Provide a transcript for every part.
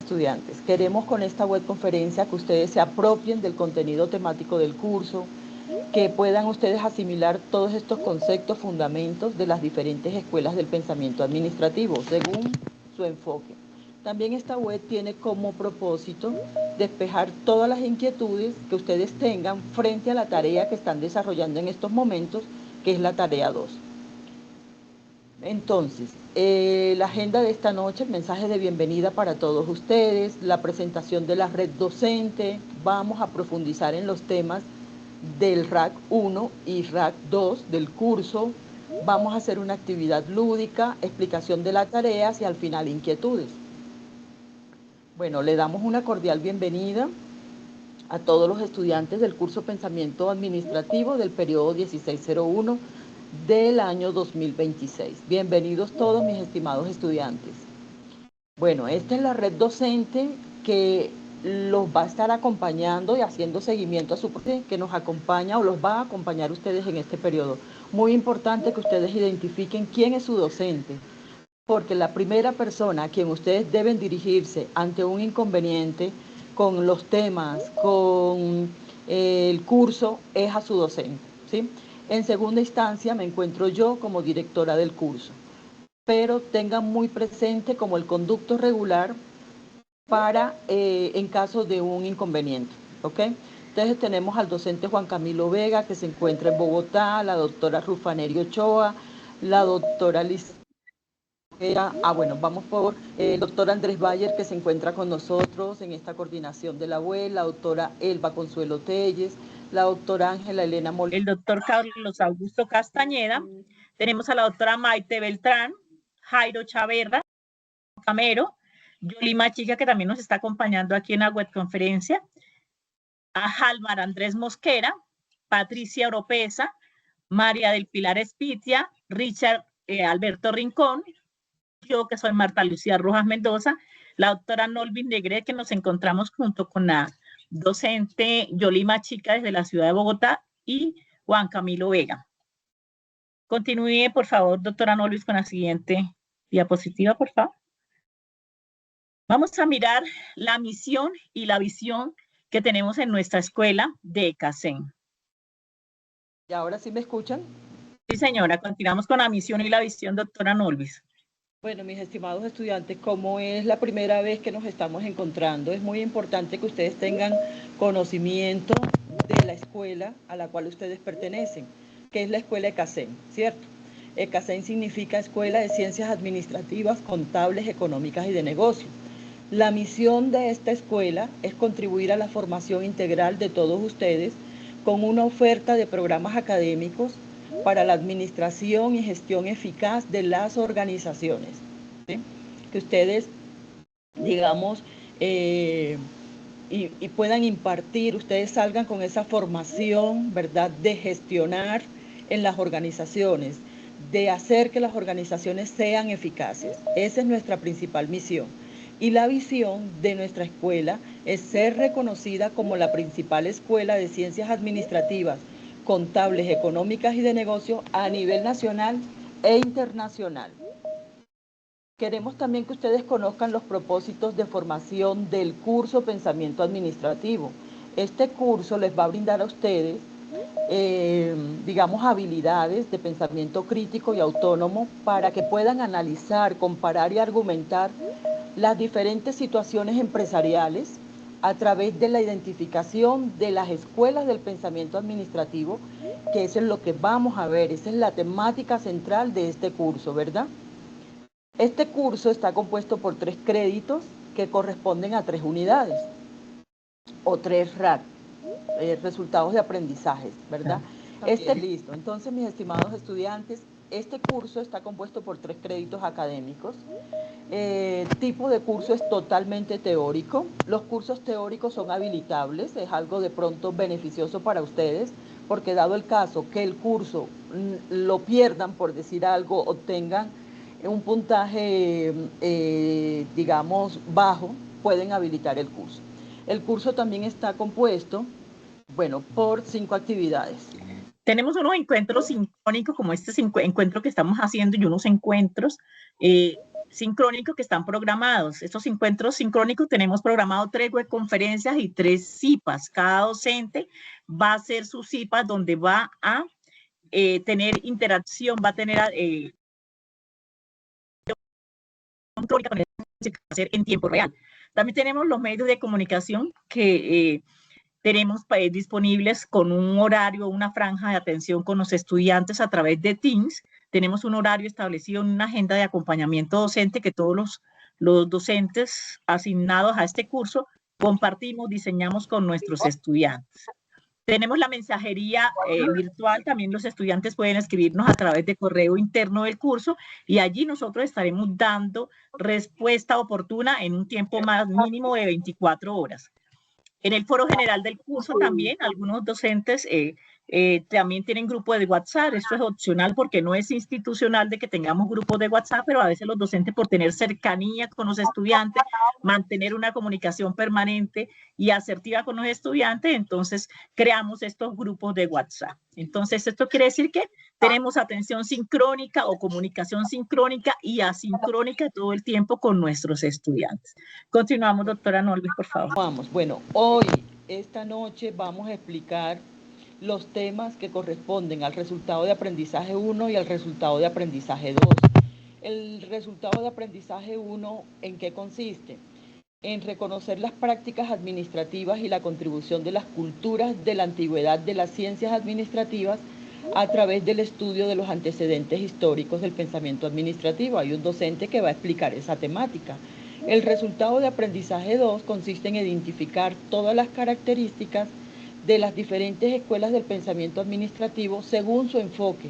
Estudiantes, queremos con esta webconferencia que ustedes se apropien del contenido temático del curso, que puedan ustedes asimilar todos estos conceptos, fundamentos de las diferentes escuelas del pensamiento administrativo, según su enfoque. También esta web tiene como propósito despejar todas las inquietudes que ustedes tengan frente a la tarea que están desarrollando en estos momentos, que es la tarea 2. Entonces, la agenda de esta noche, el mensaje de bienvenida para todos ustedes, la presentación de la red docente, vamos a profundizar en los temas del RAC 1 y RAC 2 del curso, vamos a hacer una actividad lúdica, explicación de las tareas y al final inquietudes. Bueno, le damos una cordial bienvenida a todos los estudiantes del curso Pensamiento Administrativo del periodo 1601 del año 2026. Bienvenidos todos mis estimados estudiantes. Bueno, esta es la red docente que los va a estar acompañando y haciendo seguimiento a su proceso, que nos acompaña o los va a acompañar ustedes en este periodo. Muy importante que ustedes identifiquen quién es su docente, porque la primera persona a quien ustedes deben dirigirse ante un inconveniente con los temas, con el curso, es a su docente, ¿sí? En segunda instancia me encuentro yo como directora del curso, pero tengan muy presente como el conducto regular para en caso de un inconveniente, ¿ok? Entonces tenemos al docente Juan Camilo Vega, que se encuentra en Bogotá, la doctora Rufaneri Ochoa, la doctora Liz. Bueno, vamos por el doctor Andrés Bayer, que se encuentra con nosotros en esta coordinación de la web, la doctora Elba Consuelo Telles, la doctora Ángela Elena Molina, el doctor Carlos Augusto Castañeda, tenemos a la doctora Maite Beltrán, Jairo Chaverra, Camero, Yolima Chica, que también nos está acompañando aquí en la webconferencia, a Jalmar Andrés Mosquera, Patricia Oropesa, María del Pilar Espitia, Richard Alberto Rincón, yo que soy Marta Lucía Rojas Mendoza, la doctora Nolvin Negret, que nos encontramos junto con la docente Yolima Chica desde la ciudad de Bogotá y Juan Camilo Vega. Continúe, por favor, doctora Nolvin, con la siguiente diapositiva, por favor. Vamos a mirar la misión y la visión que tenemos en nuestra escuela de ECACEN. ¿Y ahora sí me escuchan? Sí, señora, continuamos con la misión y la visión, doctora Nolvis. Bueno, mis estimados estudiantes, como es la primera vez que nos estamos encontrando, es muy importante que ustedes tengan conocimiento de la escuela a la cual ustedes pertenecen, que es la escuela ECACEN, ¿cierto? ECACEN significa Escuela de Ciencias Administrativas, Contables, Económicas y de Negocio. La misión de esta escuela es contribuir a la formación integral de todos ustedes con una oferta de programas académicos para la administración y gestión eficaz de las organizaciones, ¿sí? Que ustedes, digamos, y puedan impartir, ustedes salgan con esa formación, ¿verdad?, de gestionar en las organizaciones, de hacer que las organizaciones sean eficaces. Esa es nuestra principal misión. Y la visión de nuestra escuela es ser reconocida como la principal escuela de ciencias administrativas, contables, económicas y de negocio a nivel nacional e internacional. Queremos también que ustedes conozcan los propósitos de formación del curso Pensamiento Administrativo. Este curso les va a brindar a ustedes, digamos, habilidades de pensamiento crítico y autónomo para que puedan analizar, comparar y argumentar las diferentes situaciones empresariales a través de la identificación de las escuelas del pensamiento administrativo, que eso es lo que vamos a ver, esa es la temática central de este curso, ¿verdad? Este curso está compuesto por 3 créditos que corresponden a 3 unidades o 3 RAC, resultados de aprendizajes, ¿verdad? Listo. Entonces, mis estimados estudiantes, este curso está compuesto por 3 créditos académicos. Tipo de curso es totalmente teórico. Los cursos teóricos son habilitables, es algo de pronto beneficioso para ustedes, porque dado el caso que el curso lo pierdan, por decir algo, obtengan un puntaje, digamos, bajo, pueden habilitar el curso. El curso también está compuesto, bueno, por 5 actividades. Tenemos unos encuentros sincrónicos como este encuentro que estamos haciendo y unos encuentros sincrónicos que están programados. Estos encuentros sincrónicos tenemos programado 3 webconferencias y 3 CIPAs. Cada docente va a hacer sus CIPAs donde va a tener interacción, va a tener hacer en tiempo real. También tenemos los medios de comunicación que tenemos disponibles con un horario, una franja de atención con los estudiantes a través de Teams. Tenemos un horario establecido en una agenda de acompañamiento docente que todos los docentes asignados a este curso compartimos, diseñamos con nuestros estudiantes. Tenemos la mensajería virtual, también los estudiantes pueden escribirnos a través de correo interno del curso y allí nosotros estaremos dando respuesta oportuna en un tiempo más mínimo de 24 horas. En el foro general del curso también algunos docentes también tienen grupo de WhatsApp. Esto es opcional porque no es institucional de que tengamos grupos de WhatsApp, pero a veces los docentes por tener cercanía con los estudiantes, mantener una comunicación permanente y asertiva con los estudiantes, entonces creamos estos grupos de WhatsApp. Entonces esto quiere decir que tenemos atención sincrónica o comunicación sincrónica y asincrónica todo el tiempo con nuestros estudiantes. Continuamos, doctora Norvis, por favor. Vamos, bueno, hoy, esta noche, vamos a explicar los temas que corresponden al resultado de aprendizaje 1 y al resultado de aprendizaje 2. El resultado de aprendizaje 1, ¿en qué consiste? En reconocer las prácticas administrativas y la contribución de las culturas de la antigüedad de las ciencias administrativas a través del estudio de los antecedentes históricos del pensamiento administrativo. Hay un docente que va a explicar esa temática. El resultado de aprendizaje 2 consiste en identificar todas las características de las diferentes escuelas del pensamiento administrativo según su enfoque.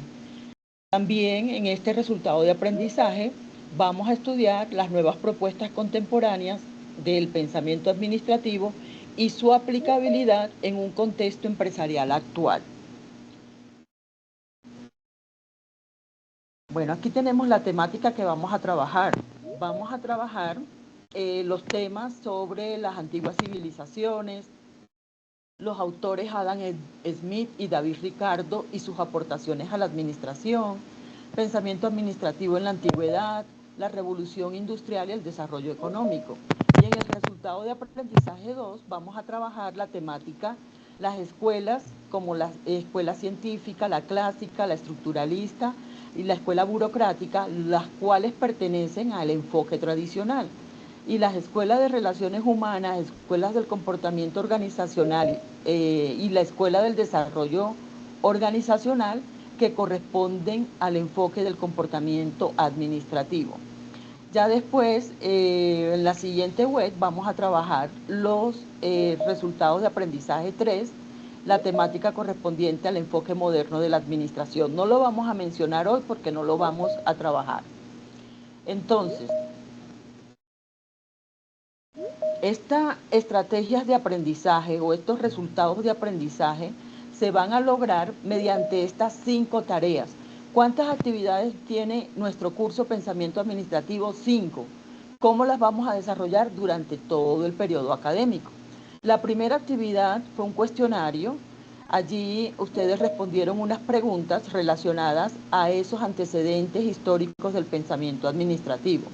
También en este resultado de aprendizaje vamos a estudiar las nuevas propuestas contemporáneas del pensamiento administrativo y su aplicabilidad en un contexto empresarial actual. Bueno, aquí tenemos la temática que vamos a trabajar. Vamos a trabajar los temas sobre las antiguas civilizaciones, los autores Adam Smith y David Ricardo y sus aportaciones a la administración, pensamiento administrativo en la antigüedad, la revolución industrial y el desarrollo económico. Y en el resultado de aprendizaje 2 vamos a trabajar la temática, las escuelas como la escuela científica, la clásica, la estructuralista y la escuela burocrática, las cuales pertenecen al enfoque tradicional. Y las escuelas de relaciones humanas, escuelas del comportamiento organizacional y la escuela del desarrollo organizacional que corresponden al enfoque del comportamiento administrativo. Ya después, en la siguiente web, vamos a trabajar los resultados de aprendizaje 3, la temática correspondiente al enfoque moderno de la administración. No lo vamos a mencionar hoy porque no lo vamos a trabajar. Entonces, estas estrategias de aprendizaje o estos resultados de aprendizaje se van a lograr mediante estas 5 tareas. ¿Cuántas actividades tiene nuestro curso Pensamiento Administrativo? 5. ¿Cómo las vamos a desarrollar durante todo el periodo académico? La primera actividad fue un cuestionario. Allí ustedes respondieron unas preguntas relacionadas a esos antecedentes históricos del pensamiento administrativo.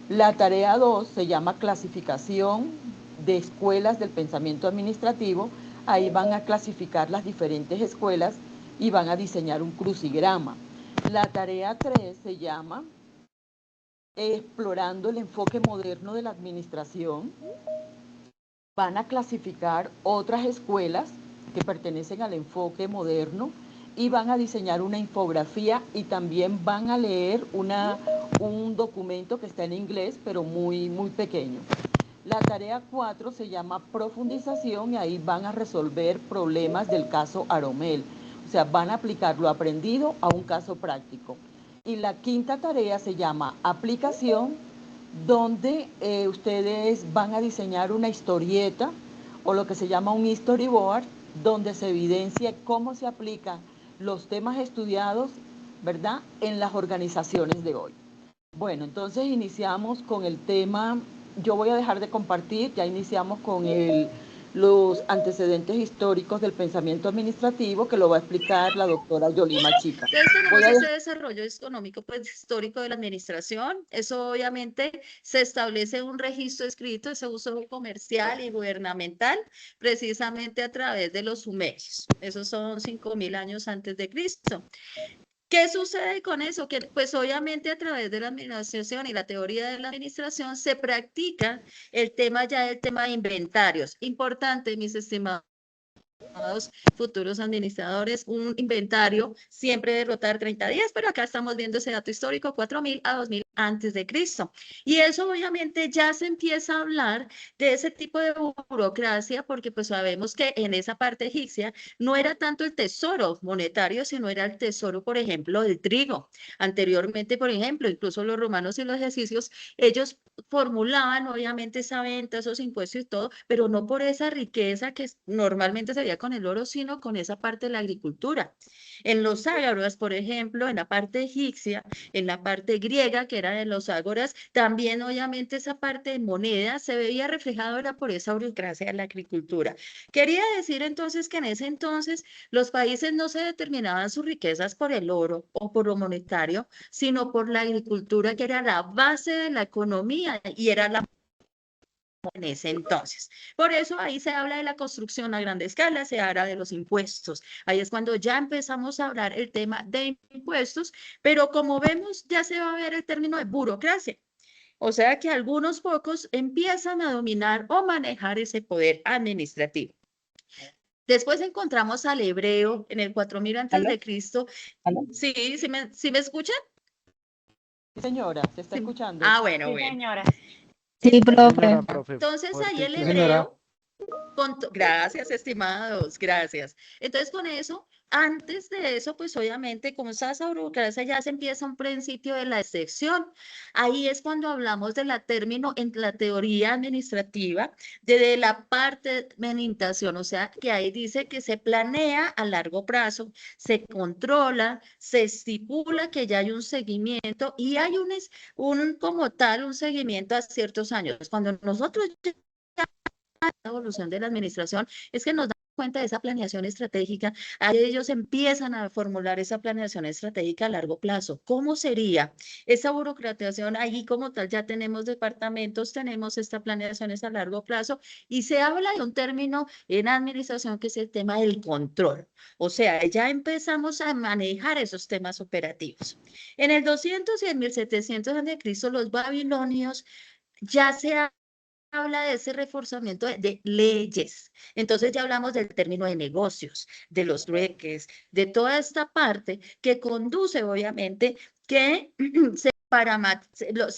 La tarea 2 se llama clasificación de escuelas del pensamiento administrativo. Ahí van a clasificar las diferentes escuelas y van a diseñar un crucigrama. La tarea 3 se llama explorando el enfoque moderno de la administración. Van a clasificar otras escuelas que pertenecen al enfoque moderno y van a diseñar una infografía y también van a leer un documento que está en inglés, pero muy pequeño. La tarea 4 se llama profundización y ahí van a resolver problemas del caso Aromel. O sea, van a aplicar lo aprendido a un caso práctico. Y la quinta tarea se llama aplicación, donde ustedes van a diseñar una historieta o lo que se llama un storyboard, donde se evidencia cómo se aplican los temas estudiados, ¿verdad?, en las organizaciones de hoy. Bueno, entonces iniciamos con el tema. Yo voy a dejar de compartir, ya iniciamos con los antecedentes históricos del pensamiento administrativo, que lo va a explicar la doctora Yolima Chica. Entonces tenemos ese desarrollo económico pues, histórico de la administración. Eso obviamente se establece un registro escrito, ese uso comercial y gubernamental, precisamente a través de los sumerios. Esos son 5.000 años antes de Cristo. ¿Qué sucede con eso? Que pues obviamente a través de la administración y la teoría de la administración se practica el tema ya del tema de inventarios. Importante, mis estimados futuros administradores, un inventario siempre de rotar 30 días, pero acá estamos viendo ese dato histórico, 4.000 a 2.000 antes de Cristo. Y eso obviamente ya se empieza a hablar de ese tipo de burocracia, porque pues sabemos que en esa parte egipcia no era tanto el tesoro monetario, sino era el tesoro, por ejemplo, del trigo. Anteriormente, por ejemplo, incluso los romanos y los egipcios, ellos formulaban obviamente esa venta, esos impuestos y todo, pero no por esa riqueza que normalmente se veía con el oro, sino con esa parte de la agricultura. En los ágoras, por ejemplo, en la parte egipcia, en la parte griega, que era de los ágoras, también obviamente esa parte de moneda se veía reflejada ahora por esa burocracia de la agricultura. Quería decir entonces que en ese entonces los países no se determinaban sus riquezas por el oro o por lo monetario, sino por la agricultura, que era la base de la economía y era la en ese entonces. Por eso ahí se habla de la construcción a gran escala, se habla de los impuestos. Ahí es cuando ya empezamos a hablar el tema de impuestos, pero como vemos ya se va a ver el término de burocracia. O sea que algunos pocos empiezan a dominar o manejar ese poder administrativo. Después encontramos al hebreo en el 4.000 antes de Cristo. Sí, ¿sí me escuchan? Sí, señora, se está escuchando. Ah, bueno, Sí, bueno. señora. Sí, profe. Entonces ahí el Sí, señora. hebreo, gracias, estimados, gracias. Entonces con eso, antes de eso, pues obviamente como esa burocracia ya se empieza un principio de la excepción. Ahí es cuando hablamos de la término en la teoría administrativa, de la parte de administración, o sea, que ahí dice que se planea a largo plazo, se controla, se estipula que ya hay un seguimiento y hay como tal un seguimiento a ciertos años. Cuando nosotros la evolución de la administración es que nos damos cuenta de esa planeación estratégica, ahí ellos empiezan a formular esa planeación estratégica a largo plazo. ¿Cómo sería esa burocratización? Ahí como tal ya tenemos departamentos, tenemos esta planeación a largo plazo y se habla de un término en administración que es el tema del control. O sea, ya empezamos a manejar esos temas operativos. En el 200 y en 1700 a.C., los babilonios ya se habla de ese reforzamiento de leyes. Entonces ya hablamos del término de negocios, de los trueques, de toda esta parte que conduce obviamente que se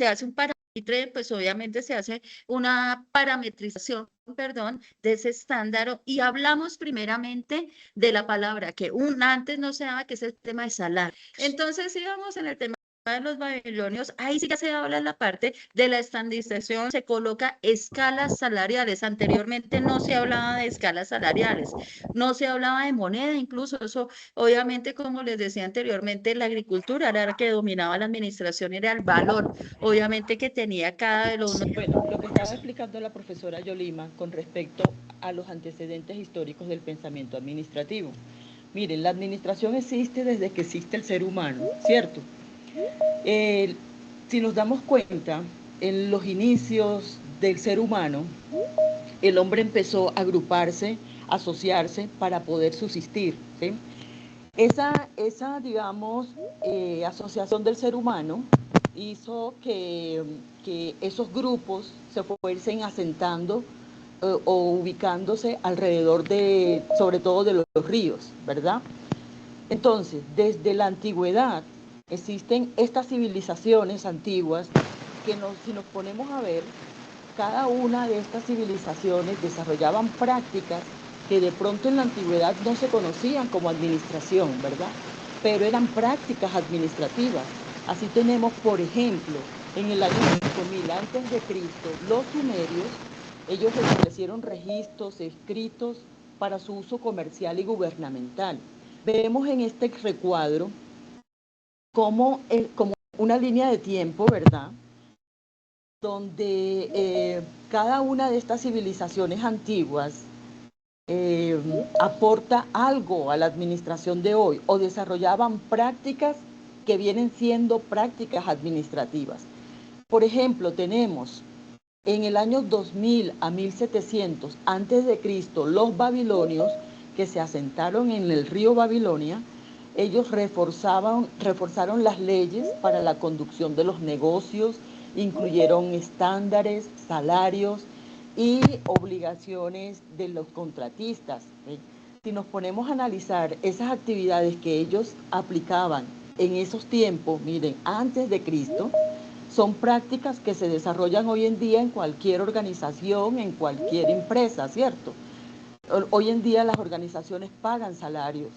hace un parametre, pues obviamente se hace una parametrización, perdón, de ese estándar y hablamos primeramente de la palabra que antes no se daba, que es el tema de salario. Entonces íbamos en el tema de los babilonios, ahí sí ya se habla en la parte de la estandarización, se coloca escalas salariales. Anteriormente no se hablaba de escalas salariales, no se hablaba de moneda, incluso eso, obviamente, como les decía anteriormente, la agricultura era la que dominaba la administración, era el valor, obviamente, que tenía cada uno. Bueno, lo que estaba explicando la profesora Yolima con respecto a los antecedentes históricos del pensamiento administrativo. Miren, la administración existe desde que existe el ser humano, ¿cierto? Si nos damos cuenta, en los inicios del ser humano, el hombre empezó a agruparse, a asociarse para poder subsistir, ¿sí? Esa digamos, asociación del ser humano hizo que esos grupos se fuesen asentando o ubicándose alrededor de, sobre todo de los ríos, ¿verdad? Entonces, desde la antigüedad existen estas civilizaciones antiguas que si nos ponemos a ver, cada una de estas civilizaciones desarrollaban prácticas que de pronto en la antigüedad no se conocían como administración, ¿verdad? Pero eran prácticas administrativas. Así tenemos, por ejemplo, en el año 5000 antes de Cristo, los sumerios, ellos establecieron registros escritos para su uso comercial y gubernamental. Vemos en este recuadro como una línea de tiempo, ¿verdad?, donde cada una de estas civilizaciones antiguas aporta algo a la administración de hoy o desarrollaban prácticas que vienen siendo prácticas administrativas. Por ejemplo, tenemos en el año 2000 a 1700 antes de Cristo, los babilonios que se asentaron en el río Babilonia, ellos reforzaron las leyes para la conducción de los negocios, incluyeron estándares, salarios y obligaciones de los contratistas. Si nos ponemos a analizar esas actividades que ellos aplicaban en esos tiempos, miren, antes de Cristo, son prácticas que se desarrollan hoy en día en cualquier organización, en cualquier empresa, ¿cierto? Hoy en día las organizaciones pagan salarios,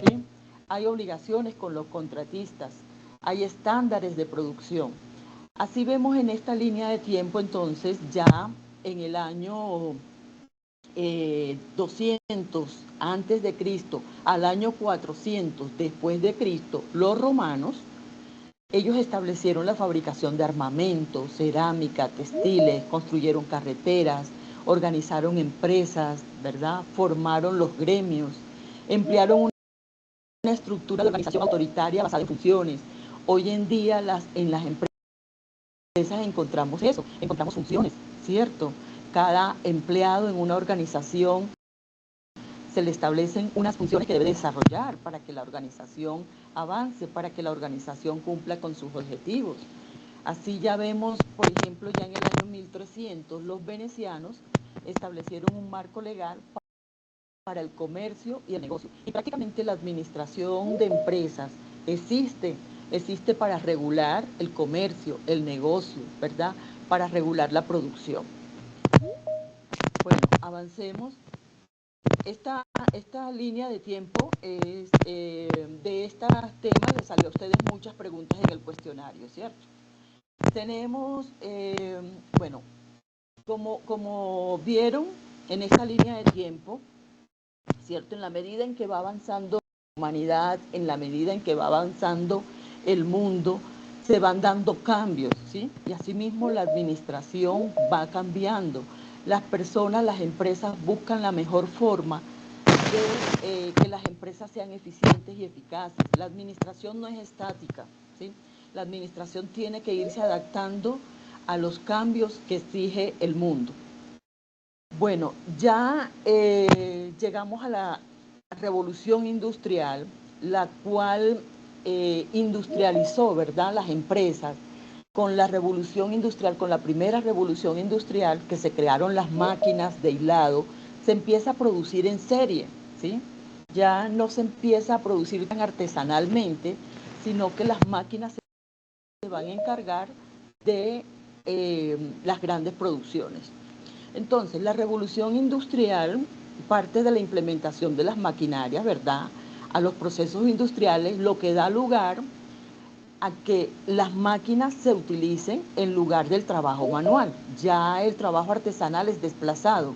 ¿sí? Hay obligaciones con los contratistas, hay estándares de producción. Así vemos en esta línea de tiempo, entonces, ya en el año 200 antes de Cristo al año 400 después de Cristo, los romanos, ellos establecieron la fabricación de armamento, cerámica, textiles, construyeron carreteras, organizaron empresas, ¿verdad? Formaron los gremios, emplearon una estructura de organización autoritaria basada en funciones. Hoy en día en las empresas encontramos eso, encontramos funciones, ¿cierto? Cada empleado en una organización se le establecen unas funciones que debe desarrollar para que la organización avance, para que la organización cumpla con sus objetivos. Así ya vemos, por ejemplo, ya en el año 1300, los venecianos establecieron un marco legal para el comercio y el negocio. Y prácticamente la administración de empresas existe para regular el comercio, el negocio, ¿verdad? Para regular la producción. Bueno, avancemos. Esta línea de tiempo es, de estos temas les salió a ustedes muchas preguntas en el cuestionario, ¿cierto? Tenemos, bueno, como vieron en esta línea de tiempo, ¿cierto? En la medida en que va avanzando la humanidad, en la medida en que va avanzando el mundo, se van dando cambios, ¿sí? Y asimismo la administración va cambiando. Las personas, las empresas buscan la mejor forma de que las empresas sean eficientes y eficaces. La administración no es estática, ¿sí? La administración tiene que irse adaptando a los cambios que exige el mundo. Bueno, ya llegamos a la revolución industrial, la cual industrializó, ¿verdad?, las empresas. Con la revolución industrial, con la primera revolución industrial, que se crearon las máquinas de hilado, se empieza a producir en serie, ¿sí? Ya no se empieza a producir tan artesanalmente, sino que las máquinas se van a encargar de las grandes producciones. Entonces, la revolución industrial parte de la implementación de las maquinarias, ¿verdad?, a los procesos industriales, lo que da lugar a que las máquinas se utilicen en lugar del trabajo manual. Ya el trabajo artesanal es desplazado.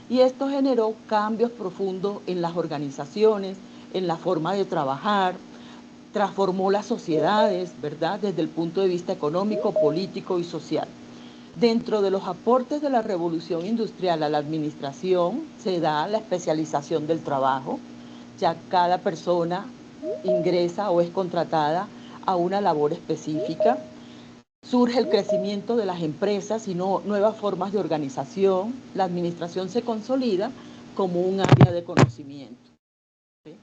Y esto generó cambios profundos en las organizaciones, en la forma de trabajar, transformó las sociedades, ¿verdad?, desde el punto de vista económico, político y social. Dentro de los aportes de la revolución industrial a la administración se da la especialización del trabajo. Ya cada persona ingresa o es contratada a una labor específica. Surge el crecimiento de las empresas y nuevas formas de organización. La administración se consolida como un área de conocimiento. ¿Sí?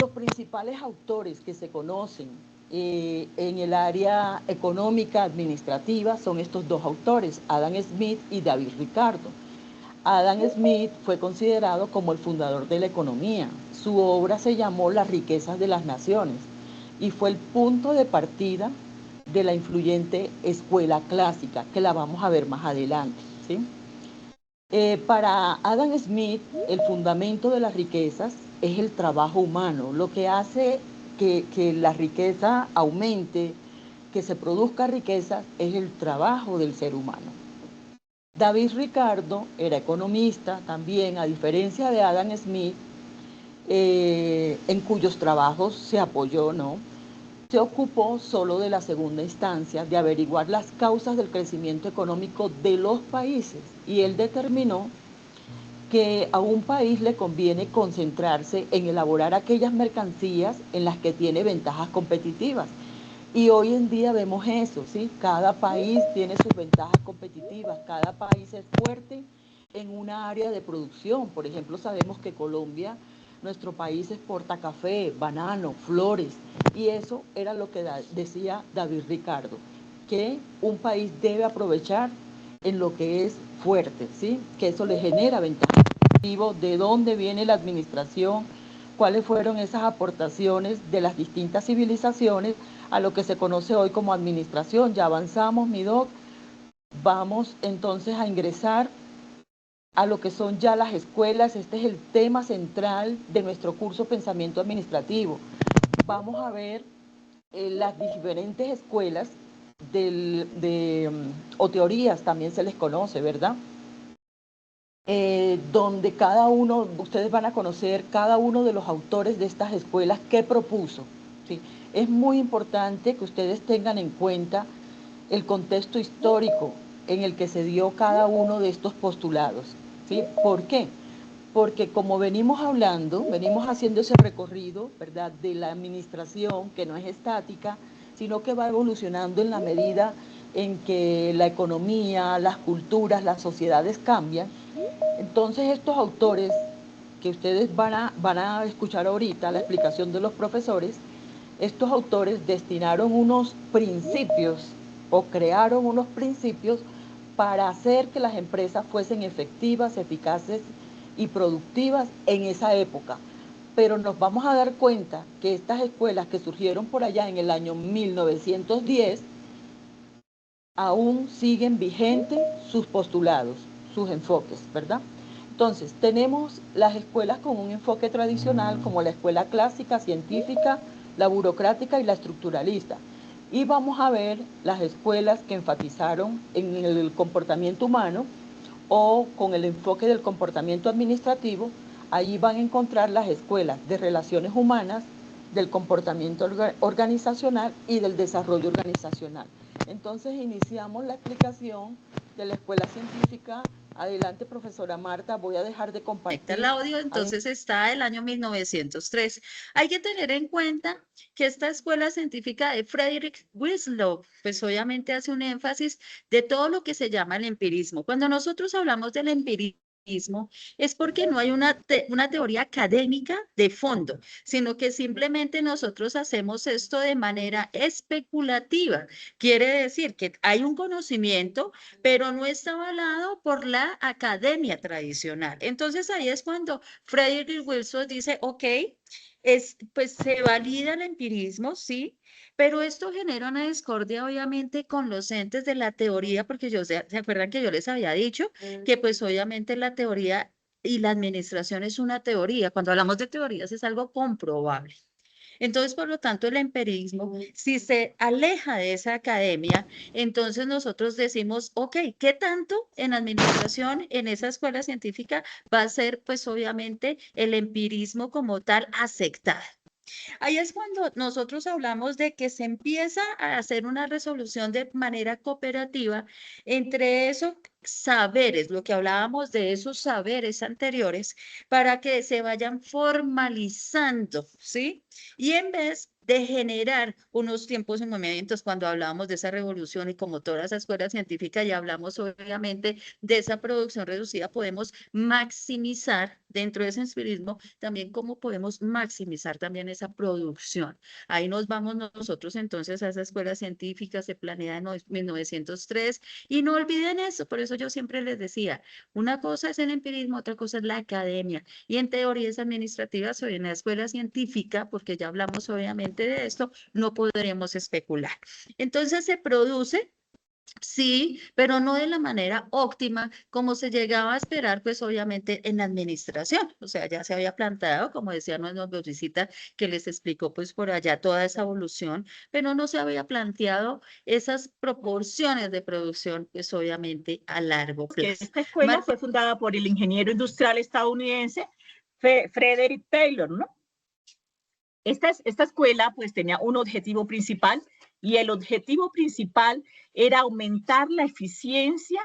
Los principales autores que se conocen en el área económica administrativa son estos dos autores, Adam Smith y David Ricardo. Adam Smith fue considerado como el fundador de la economía. Su obra se llamó Las riquezas de las naciones y fue el punto de partida de la influyente escuela clásica, que la vamos a ver más adelante, ¿sí? Para Adam Smith, el fundamento de las riquezas es el trabajo humano, lo que hace que la riqueza aumente, que se produzca riqueza, es el trabajo del ser humano. David Ricardo era economista también, a diferencia de Adam Smith, en cuyos trabajos se apoyó, ¿no? Se ocupó solo de la segunda instancia, de averiguar las causas del crecimiento económico de los países, y él determinó que a un país le conviene concentrarse en elaborar aquellas mercancías en las que tiene ventajas competitivas. Y hoy en día vemos eso, ¿sí? Cada país tiene sus ventajas competitivas, cada país es fuerte en una área de producción. Por ejemplo, sabemos que Colombia, nuestro país, exporta café, banano, flores, y eso era lo que decía David Ricardo, que un país debe aprovechar en lo que es fuerte, ¿sí? Que eso le genera ventajas. ¿De dónde viene la administración? ¿Cuáles fueron esas aportaciones de las distintas civilizaciones a lo que se conoce hoy como administración? Ya avanzamos, mi doc. Vamos entonces a ingresar a lo que son ya las escuelas. Este es el tema central de nuestro curso Pensamiento Administrativo. Vamos a ver las diferentes escuelas o teorías, también se les conoce, ¿verdad? Donde cada uno, ustedes van a conocer cada uno de los autores de estas escuelas que propuso, ¿sí? Es muy importante que ustedes tengan en cuenta el contexto histórico en el que se dio cada uno de estos postulados, ¿sí? ¿Por qué? Porque como venimos hablando, venimos haciendo ese recorrido, ¿verdad?, de la administración, que no es estática, sino que va evolucionando en la medida en que la economía, las culturas, las sociedades cambian. Entonces estos autores que ustedes van a escuchar ahorita, la explicación de los profesores, estos autores destinaron unos principios o crearon unos principios para hacer que las empresas fuesen efectivas, eficaces y productivas en esa época. Pero nos vamos a dar cuenta que estas escuelas que surgieron por allá en el año 1910 aún siguen vigentes sus postulados, sus enfoques, ¿verdad? Entonces, tenemos las escuelas con un enfoque tradicional, como la escuela clásica, científica, la burocrática y la estructuralista. Y vamos a ver las escuelas que enfatizaron en el comportamiento humano o con el enfoque del comportamiento administrativo. Allí van a encontrar las escuelas de relaciones humanas, del comportamiento organizacional y del desarrollo organizacional. Entonces iniciamos la explicación de la escuela científica. Adelante, profesora Marta, voy a dejar de compartir. El audio, entonces está el año 1903. Hay que tener en cuenta que esta escuela científica de Frederick Winslow, pues obviamente hace un énfasis de todo lo que se llama el empirismo. Cuando nosotros hablamos del empirismo, es porque no hay una teoría académica de fondo, sino que simplemente nosotros hacemos esto de manera especulativa. Quiere decir que hay un conocimiento, pero no está avalado por la academia tradicional. Entonces ahí es cuando Frederick Wilson dice, ok, pues se valida el empirismo, sí, pero esto genera una discordia obviamente con los entes de la teoría, porque ¿se acuerdan que yo les había dicho que pues obviamente la teoría y la administración es una teoría? Cuando hablamos de teorías es algo comprobable. Entonces, por lo tanto, el empirismo, si se aleja de esa academia, entonces nosotros decimos, ok, ¿qué tanto en administración, en esa escuela científica, va a ser, pues obviamente, el empirismo como tal aceptado? Ahí es cuando nosotros hablamos de que se empieza a hacer una resolución de manera cooperativa entre esos saberes, lo que hablábamos de esos saberes anteriores, para que se vayan formalizando, ¿sí? Y en vez de generar unos tiempos y momentos cuando hablamos de esa revolución y como toda esa escuela científica y hablamos obviamente de esa producción reducida, podemos maximizar dentro de ese empirismo también cómo podemos maximizar también esa producción. Ahí nos vamos nosotros entonces a esa escuela científica, se planea en 1903 y no olviden eso, por eso yo siempre les decía, una cosa es el empirismo, otra cosa es la academia y en teorías administrativas o en la escuela científica, porque ya hablamos obviamente de esto, no podremos especular. Entonces se produce. Sí, pero no de la manera óptima como se llegaba a esperar, pues obviamente en la administración. O sea, ya se había planteado, como decía nuestra visita, que les explicó pues por allá toda esa evolución, pero no se había planteado esas proporciones de producción, pues obviamente a largo plazo. Esta escuela fue fundada por el ingeniero industrial estadounidense Frederick Taylor, ¿no? Esta escuela pues tenía un objetivo principal y el objetivo principal era aumentar la eficiencia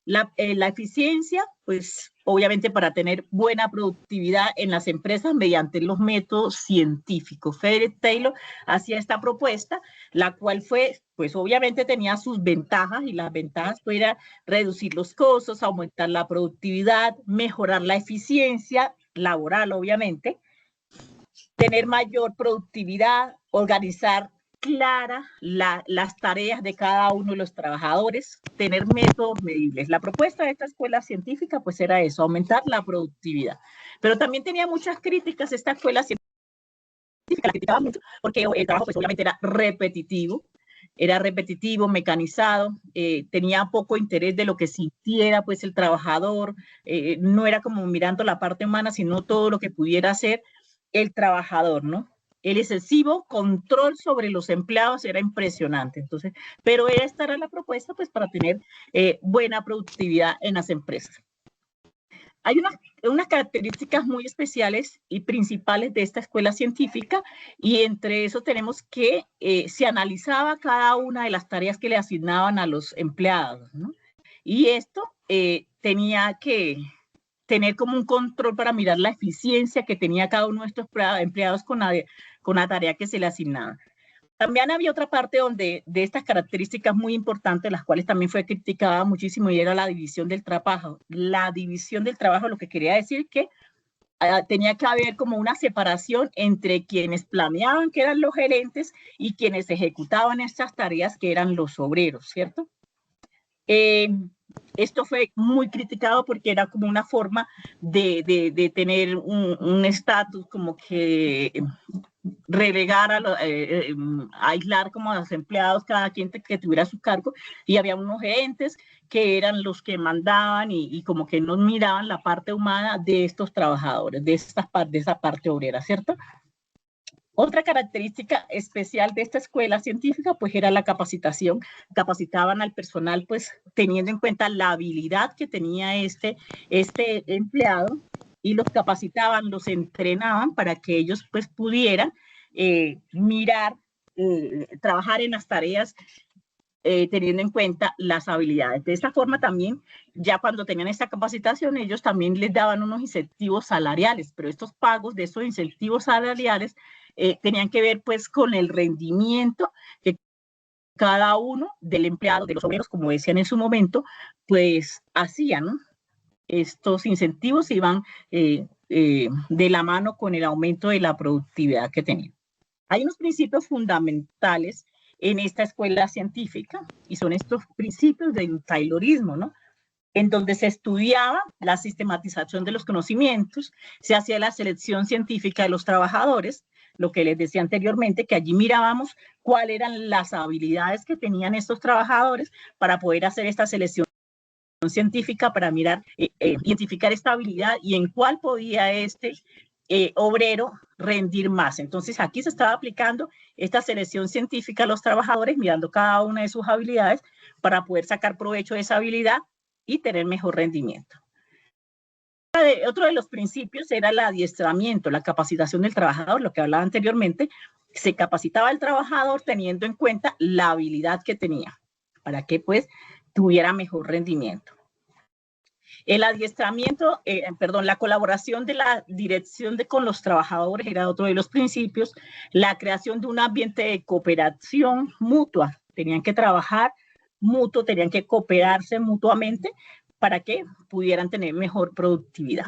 La eficiencia, pues obviamente para tener buena productividad en las empresas mediante los métodos científicos. Frederick Taylor hacía esta propuesta, la cual fue, pues obviamente tenía sus ventajas, y las ventajas pues, era reducir los costos, aumentar la productividad, mejorar la eficiencia laboral, obviamente, tener mayor productividad, organizar clara las tareas de cada uno de los trabajadores, tener métodos medibles. La propuesta de esta escuela científica pues era eso, aumentar la productividad. Pero también tenía muchas críticas esta escuela científica, la criticaba mucho porque el trabajo pues obviamente era repetitivo, mecanizado, tenía poco interés de lo que sintiera pues el trabajador, no era como mirando la parte humana, sino todo lo que pudiera hacer el trabajador, ¿no? El excesivo control sobre los empleados era impresionante. Entonces, pero esta era la propuesta pues para tener buena productividad en las empresas. Hay unas características muy especiales y principales de esta escuela científica, y entre eso tenemos que se analizaba cada una de las tareas que le asignaban a los empleados, ¿no? Y esto tenía que tener como un control para mirar la eficiencia que tenía cada uno de estos empleados con la tarea que se le asignaba. También había otra parte donde de estas características muy importantes, las cuales también fue criticada muchísimo, y era la división del trabajo. La división del trabajo, lo que quería decir que tenía que haber como una separación entre quienes planeaban, que eran los gerentes, y quienes ejecutaban estas tareas, que eran los obreros, ¿cierto? Esto fue muy criticado porque era como una forma de tener un estatus como que relegar, aislar como a los empleados, cada quien que tuviera su cargo, y había unos gerentes que eran los que mandaban y como que no miraban la parte humana de estos trabajadores, de esa parte obrera, ¿cierto? Otra característica especial de esta escuela científica pues era la capacitación. Capacitaban al personal pues teniendo en cuenta la habilidad que tenía este empleado, y los capacitaban, los entrenaban para que ellos pues pudieran trabajar en las tareas teniendo en cuenta las habilidades. De esta forma también, ya cuando tenían esta capacitación, ellos también les daban unos incentivos salariales, pero estos pagos de esos incentivos salariales tenían que ver pues con el rendimiento que cada uno del empleado, de los obreros, como decían en su momento, pues hacían, ¿no? Estos incentivos iban de la mano con el aumento de la productividad que tenían. Hay unos principios fundamentales en esta escuela científica, y son estos principios del Taylorismo, ¿no? En donde se estudiaba la sistematización de los conocimientos, se hacía la selección científica de los trabajadores, lo que les decía anteriormente, que allí mirábamos cuáles eran las habilidades que tenían estos trabajadores para poder hacer esta selección científica, para mirar, identificar esta habilidad y en cuál podía este obrero rendir más. Entonces aquí se estaba aplicando esta selección científica a los trabajadores, mirando cada una de sus habilidades para poder sacar provecho de esa habilidad y tener mejor rendimiento. Otro de los principios era el adiestramiento, la capacitación del trabajador, lo que hablaba anteriormente. Se capacitaba al trabajador teniendo en cuenta la habilidad que tenía, para que pues tuviera mejor rendimiento. El adiestramiento, la colaboración de la dirección con los trabajadores era otro de los principios. La creación de un ambiente de cooperación mutua. Tenían que trabajar mutuo, tenían que cooperarse mutuamente para que pudieran tener mejor productividad.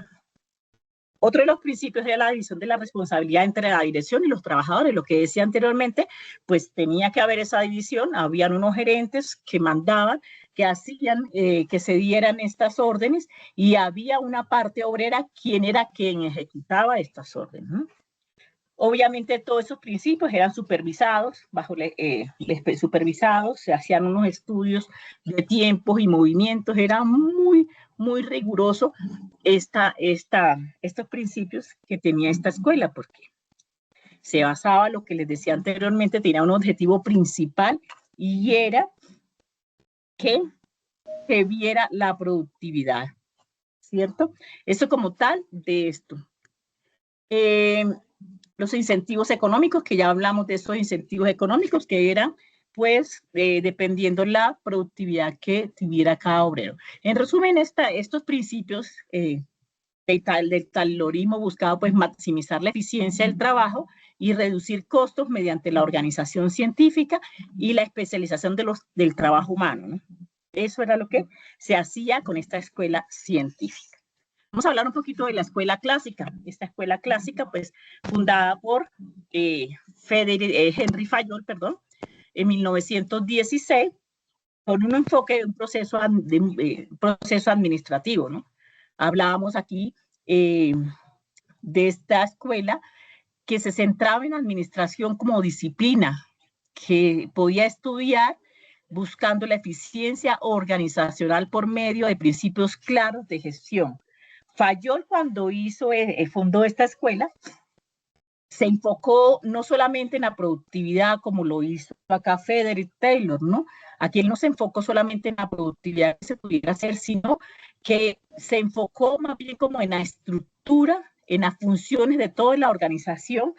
Otro de los principios era la división de la responsabilidad entre la dirección y los trabajadores. Lo que decía anteriormente, pues tenía que haber esa división. Habían unos gerentes que mandaban, que hacían que se dieran estas órdenes, y había una parte obrera quien era quien ejecutaba estas órdenes, ¿no? Obviamente todos esos principios eran supervisados, supervisados, se hacían unos estudios de tiempos y movimientos, era muy riguroso estos principios que tenía esta escuela, porque se basaba, lo que les decía anteriormente, tenía un objetivo principal, y era que se viera la productividad, ¿cierto? Eso como tal de esto. Los incentivos económicos, que ya hablamos de esos incentivos económicos, que eran pues dependiendo la productividad que tuviera cada obrero. En resumen, estos principios del taylorismo buscaba pues maximizar la eficiencia del trabajo y reducir costos mediante la organización científica y la especialización del trabajo humano, ¿no? Eso era lo que se hacía con esta escuela científica. Vamos a hablar un poquito de la escuela clásica. Esta escuela clásica, pues, fundada por Henry Fayol, perdón, en 1916, con un enfoque de un proceso administrativo, ¿no? Hablábamos aquí de esta escuela que se centraba en administración como disciplina, que podía estudiar buscando la eficiencia organizacional por medio de principios claros de gestión. Fayol, cuando fundó esta escuela, se enfocó no solamente en la productividad como lo hizo acá Frederick Taylor, ¿no? Aquí él no se enfocó solamente en la productividad que se pudiera hacer, sino que se enfocó más bien como en la estructura, en las funciones de toda la organización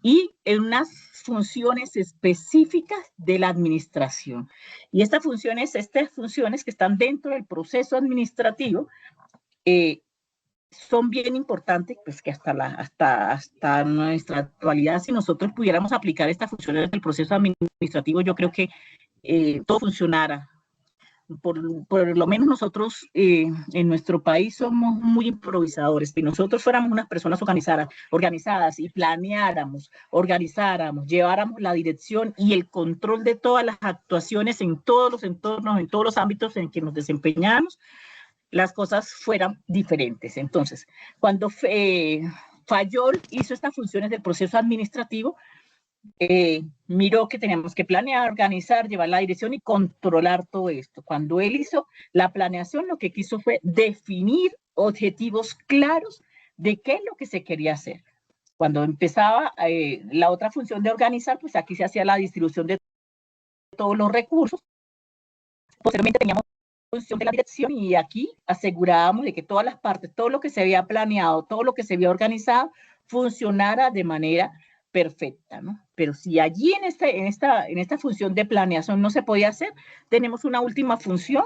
y en unas funciones específicas de la administración. Y estas funciones que están dentro del proceso administrativo, son bien importantes, pues que hasta nuestra actualidad, si nosotros pudiéramos aplicar estas funciones del proceso administrativo, yo creo que todo funcionara. Por lo menos nosotros en nuestro país somos muy improvisadores. Si nosotros fuéramos unas personas organizadas y planeáramos, organizáramos, lleváramos la dirección y el control de todas las actuaciones en todos los entornos, en todos los ámbitos en que nos desempeñamos, las cosas fueran diferentes. Entonces, cuando Fayol hizo estas funciones del proceso administrativo, miró que teníamos que planear, organizar, llevar la dirección y controlar todo esto. Cuando él hizo la planeación, lo que quiso fue definir objetivos claros de qué es lo que se quería hacer. Cuando empezaba la otra función de organizar, pues aquí se hacía la distribución de todos los recursos. Posteriormente teníamos función de la dirección y aquí asegurábamos de que todas las partes, todo lo que se había planeado, todo lo que se había organizado, funcionara de manera perfecta, ¿no? Pero si allí en esta función de planeación no se podía hacer, tenemos una última función,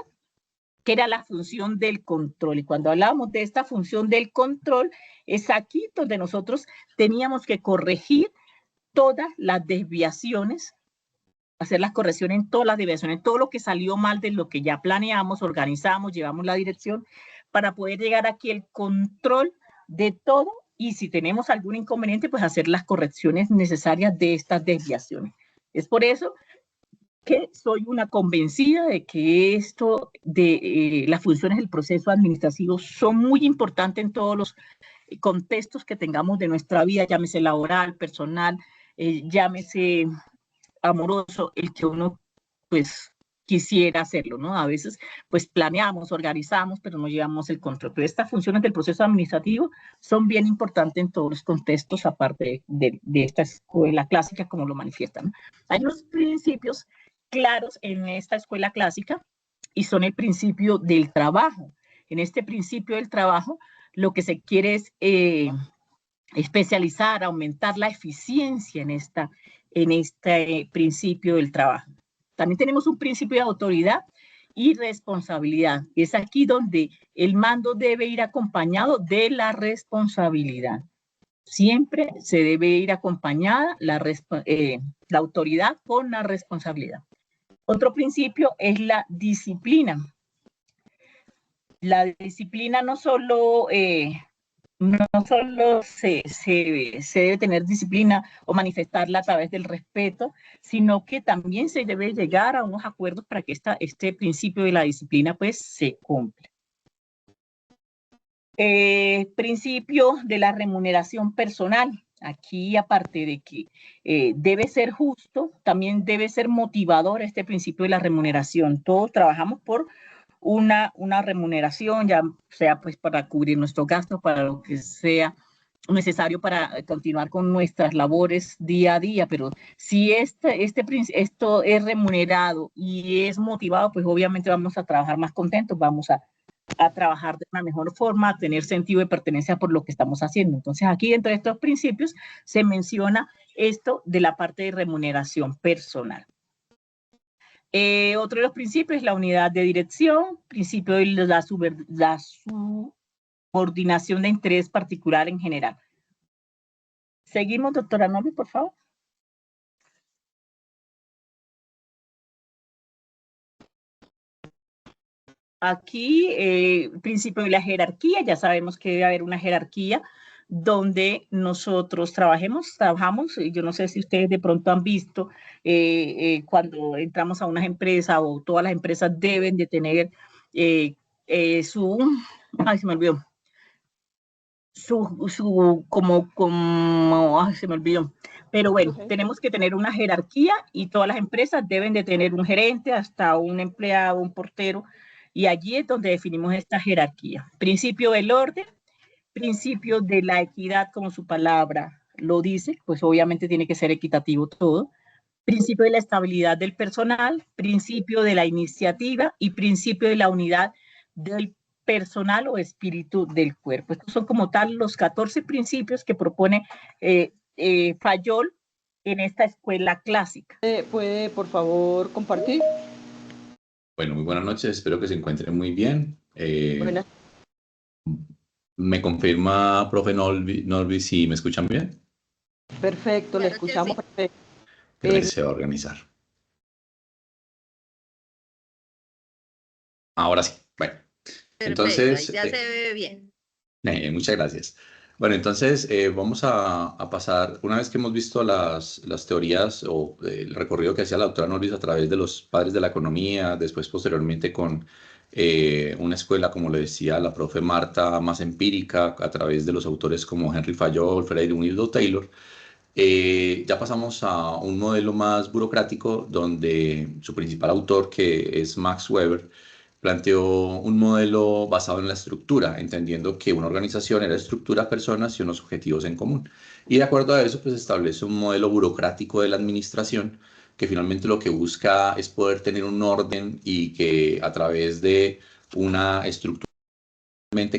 que era la función del control. Y cuando hablábamos de esta función del control, es aquí donde nosotros teníamos que corregir todas las desviaciones, hacer las correcciones en todas las desviaciones, todo lo que salió mal de lo que ya planeamos, organizamos, llevamos la dirección, para poder llegar aquí el control de todo, y si tenemos algún inconveniente, pues hacer las correcciones necesarias de estas desviaciones. Es por eso que soy una convencida de que esto de las funciones del proceso administrativo son muy importantes en todos los contextos que tengamos de nuestra vida, llámese laboral, personal, llámese amoroso, el que uno pues quisiera hacerlo, ¿no? A veces pues planeamos, organizamos, pero no llevamos el control. Pero estas funciones del proceso administrativo son bien importantes en todos los contextos, aparte de esta escuela clásica, como lo manifiestan, ¿no? Hay unos principios claros en esta escuela clásica y son el principio del trabajo. En este principio del trabajo, lo que se quiere es especializar, aumentar la eficiencia en este principio del trabajo. También tenemos un principio de autoridad y responsabilidad. Es aquí donde el mando debe ir acompañado de la responsabilidad. Siempre se debe ir acompañada la autoridad con la responsabilidad. Otro principio es la disciplina. La disciplina no solo se debe tener disciplina o manifestarla a través del respeto, sino que también se debe llegar a unos acuerdos para que este principio de la disciplina pues se cumpla. Principio de la remuneración personal. Aquí, aparte de que debe ser justo, también debe ser motivador este principio de la remuneración. Todos trabajamos por una remuneración, ya sea pues para cubrir nuestros gastos, para lo que sea necesario para continuar con nuestras labores día a día, pero si esto es remunerado y es motivado, pues obviamente vamos a trabajar más contentos, vamos a trabajar de una mejor forma, a tener sentido de pertenencia por lo que estamos haciendo. Entonces aquí dentro de estos principios se menciona esto de la parte de remuneración personal. Otro de los principios es la unidad de dirección, principio de la subordinación de interés particular en general. Seguimos, doctora Novi, por favor. Aquí, principio de la jerarquía, ya sabemos que debe haber una jerarquía donde nosotros trabajamos, yo no sé si ustedes de pronto han visto cuando entramos a unas empresas o todas las empresas deben de tener ay, se me olvidó, se me olvidó. Pero bueno, tenemos que tener una jerarquía y todas las empresas deben de tener un gerente, hasta un empleado, un portero, y allí es donde definimos esta jerarquía. Principio del orden, principio de la equidad, como su palabra lo dice, pues obviamente tiene que ser equitativo todo. Principio de la estabilidad del personal, principio de la iniciativa y principio de la unidad del personal o espíritu del cuerpo. Estos son como tal los 14 principios que propone Fayol en esta escuela clásica. ¿Puede, por favor, compartir? Bueno, muy buenas noches, espero que se encuentren muy bien. Buenas. ¿Me confirma, profe Norby, si me escuchan bien? Perfecto, le Claro que escuchamos sí. perfecto. Gracias, se va a organizar. Ahora sí, bueno. Perfecto, Entonces, ahí ya se ve bien. muchas gracias. Bueno, entonces vamos a pasar, una vez que hemos visto las teorías o el recorrido que hacía la doctora Norris a través de los padres de la economía, después posteriormente con una escuela, como le decía la profe Marta, más empírica, a través de los autores como Henry Fayol, Freire, Wildo Taylor, ya pasamos a un modelo más burocrático donde su principal autor, que es Max Weber, planteó un modelo basado en la estructura, entendiendo que una organización era estructura, personas y unos objetivos en común. Y de acuerdo a eso, pues establece un modelo burocrático de la administración que finalmente lo que busca es poder tener un orden y que a través de una estructura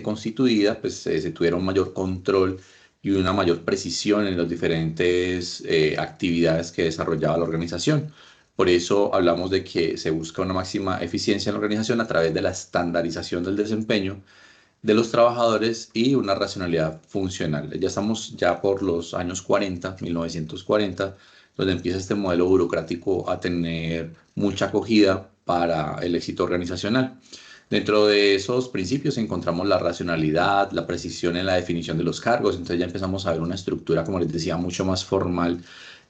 constituida, pues se tuviera un mayor control y una mayor precisión en las diferentes actividades que desarrollaba la organización. Por eso hablamos de que se busca una máxima eficiencia en la organización a través de la estandarización del desempeño de los trabajadores y una racionalidad funcional. Ya estamos ya por los años 40, 1940, donde empieza este modelo burocrático a tener mucha acogida para el éxito organizacional. Dentro de esos principios encontramos la racionalidad, la precisión en la definición de los cargos, entonces ya empezamos a ver una estructura, como les decía, mucho más formal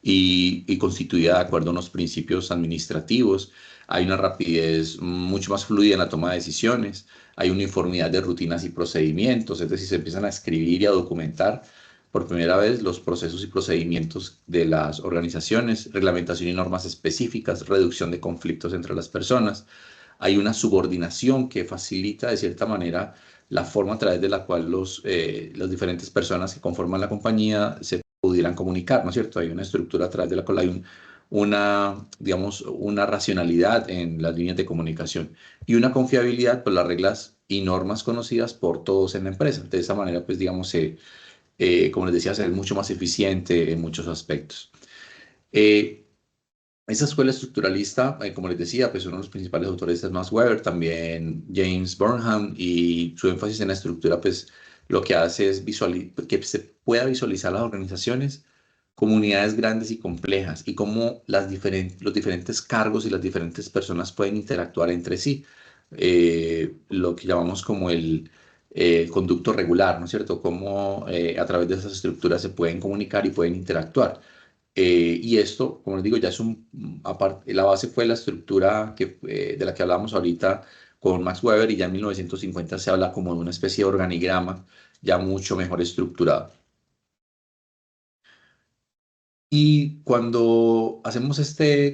y constituida de acuerdo a unos principios administrativos. Hay una rapidez mucho más fluida en la toma de decisiones, hay uniformidad de rutinas y procedimientos, es decir, se empiezan a escribir y a documentar por primera vez los procesos y procedimientos de las organizaciones, reglamentación y normas específicas, reducción de conflictos entre las personas. Hay una subordinación que facilita de cierta manera la forma a través de la cual las diferentes personas que conforman la compañía se pudieran comunicar, ¿no es cierto? Hay una estructura a través de la cual hay digamos, una racionalidad en las líneas de comunicación y una confiabilidad por las reglas y normas conocidas por todos en la empresa. De esa manera, pues, digamos, como les decía, ser mucho más eficiente en muchos aspectos. Esa escuela estructuralista, como les decía, pues uno de los principales autores es Max Weber, también James Burnham, y su énfasis en la estructura, pues lo que hace es que se pueda visualizar las organizaciones como unidades grandes y complejas y cómo los diferentes cargos y las diferentes personas pueden interactuar entre sí. Lo que llamamos como el conducto regular, ¿no es cierto? Cómo a través de esas estructuras se pueden comunicar y pueden interactuar. Y esto, como les digo, ya es aparte, la base fue la estructura de la que hablábamos ahorita con Max Weber, y ya en 1950 se habla como de una especie de organigrama ya mucho mejor estructurado. Y cuando hacemos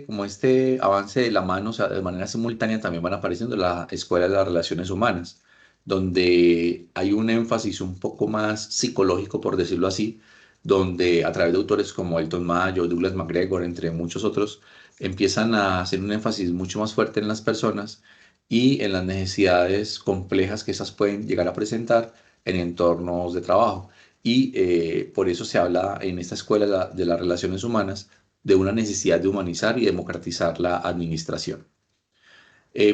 como este avance de la mano, o sea, de manera simultánea, también van apareciendo la Escuela de las Relaciones Humanas, donde hay un énfasis un poco más psicológico, por decirlo así, donde a través de autores como Elton Mayo, Douglas MacGregor, entre muchos otros, empiezan a hacer un énfasis mucho más fuerte en las personas y en las necesidades complejas que esas pueden llegar a presentar en entornos de trabajo. Y por eso se habla en esta escuela de las relaciones humanas de una necesidad de humanizar y democratizar la administración.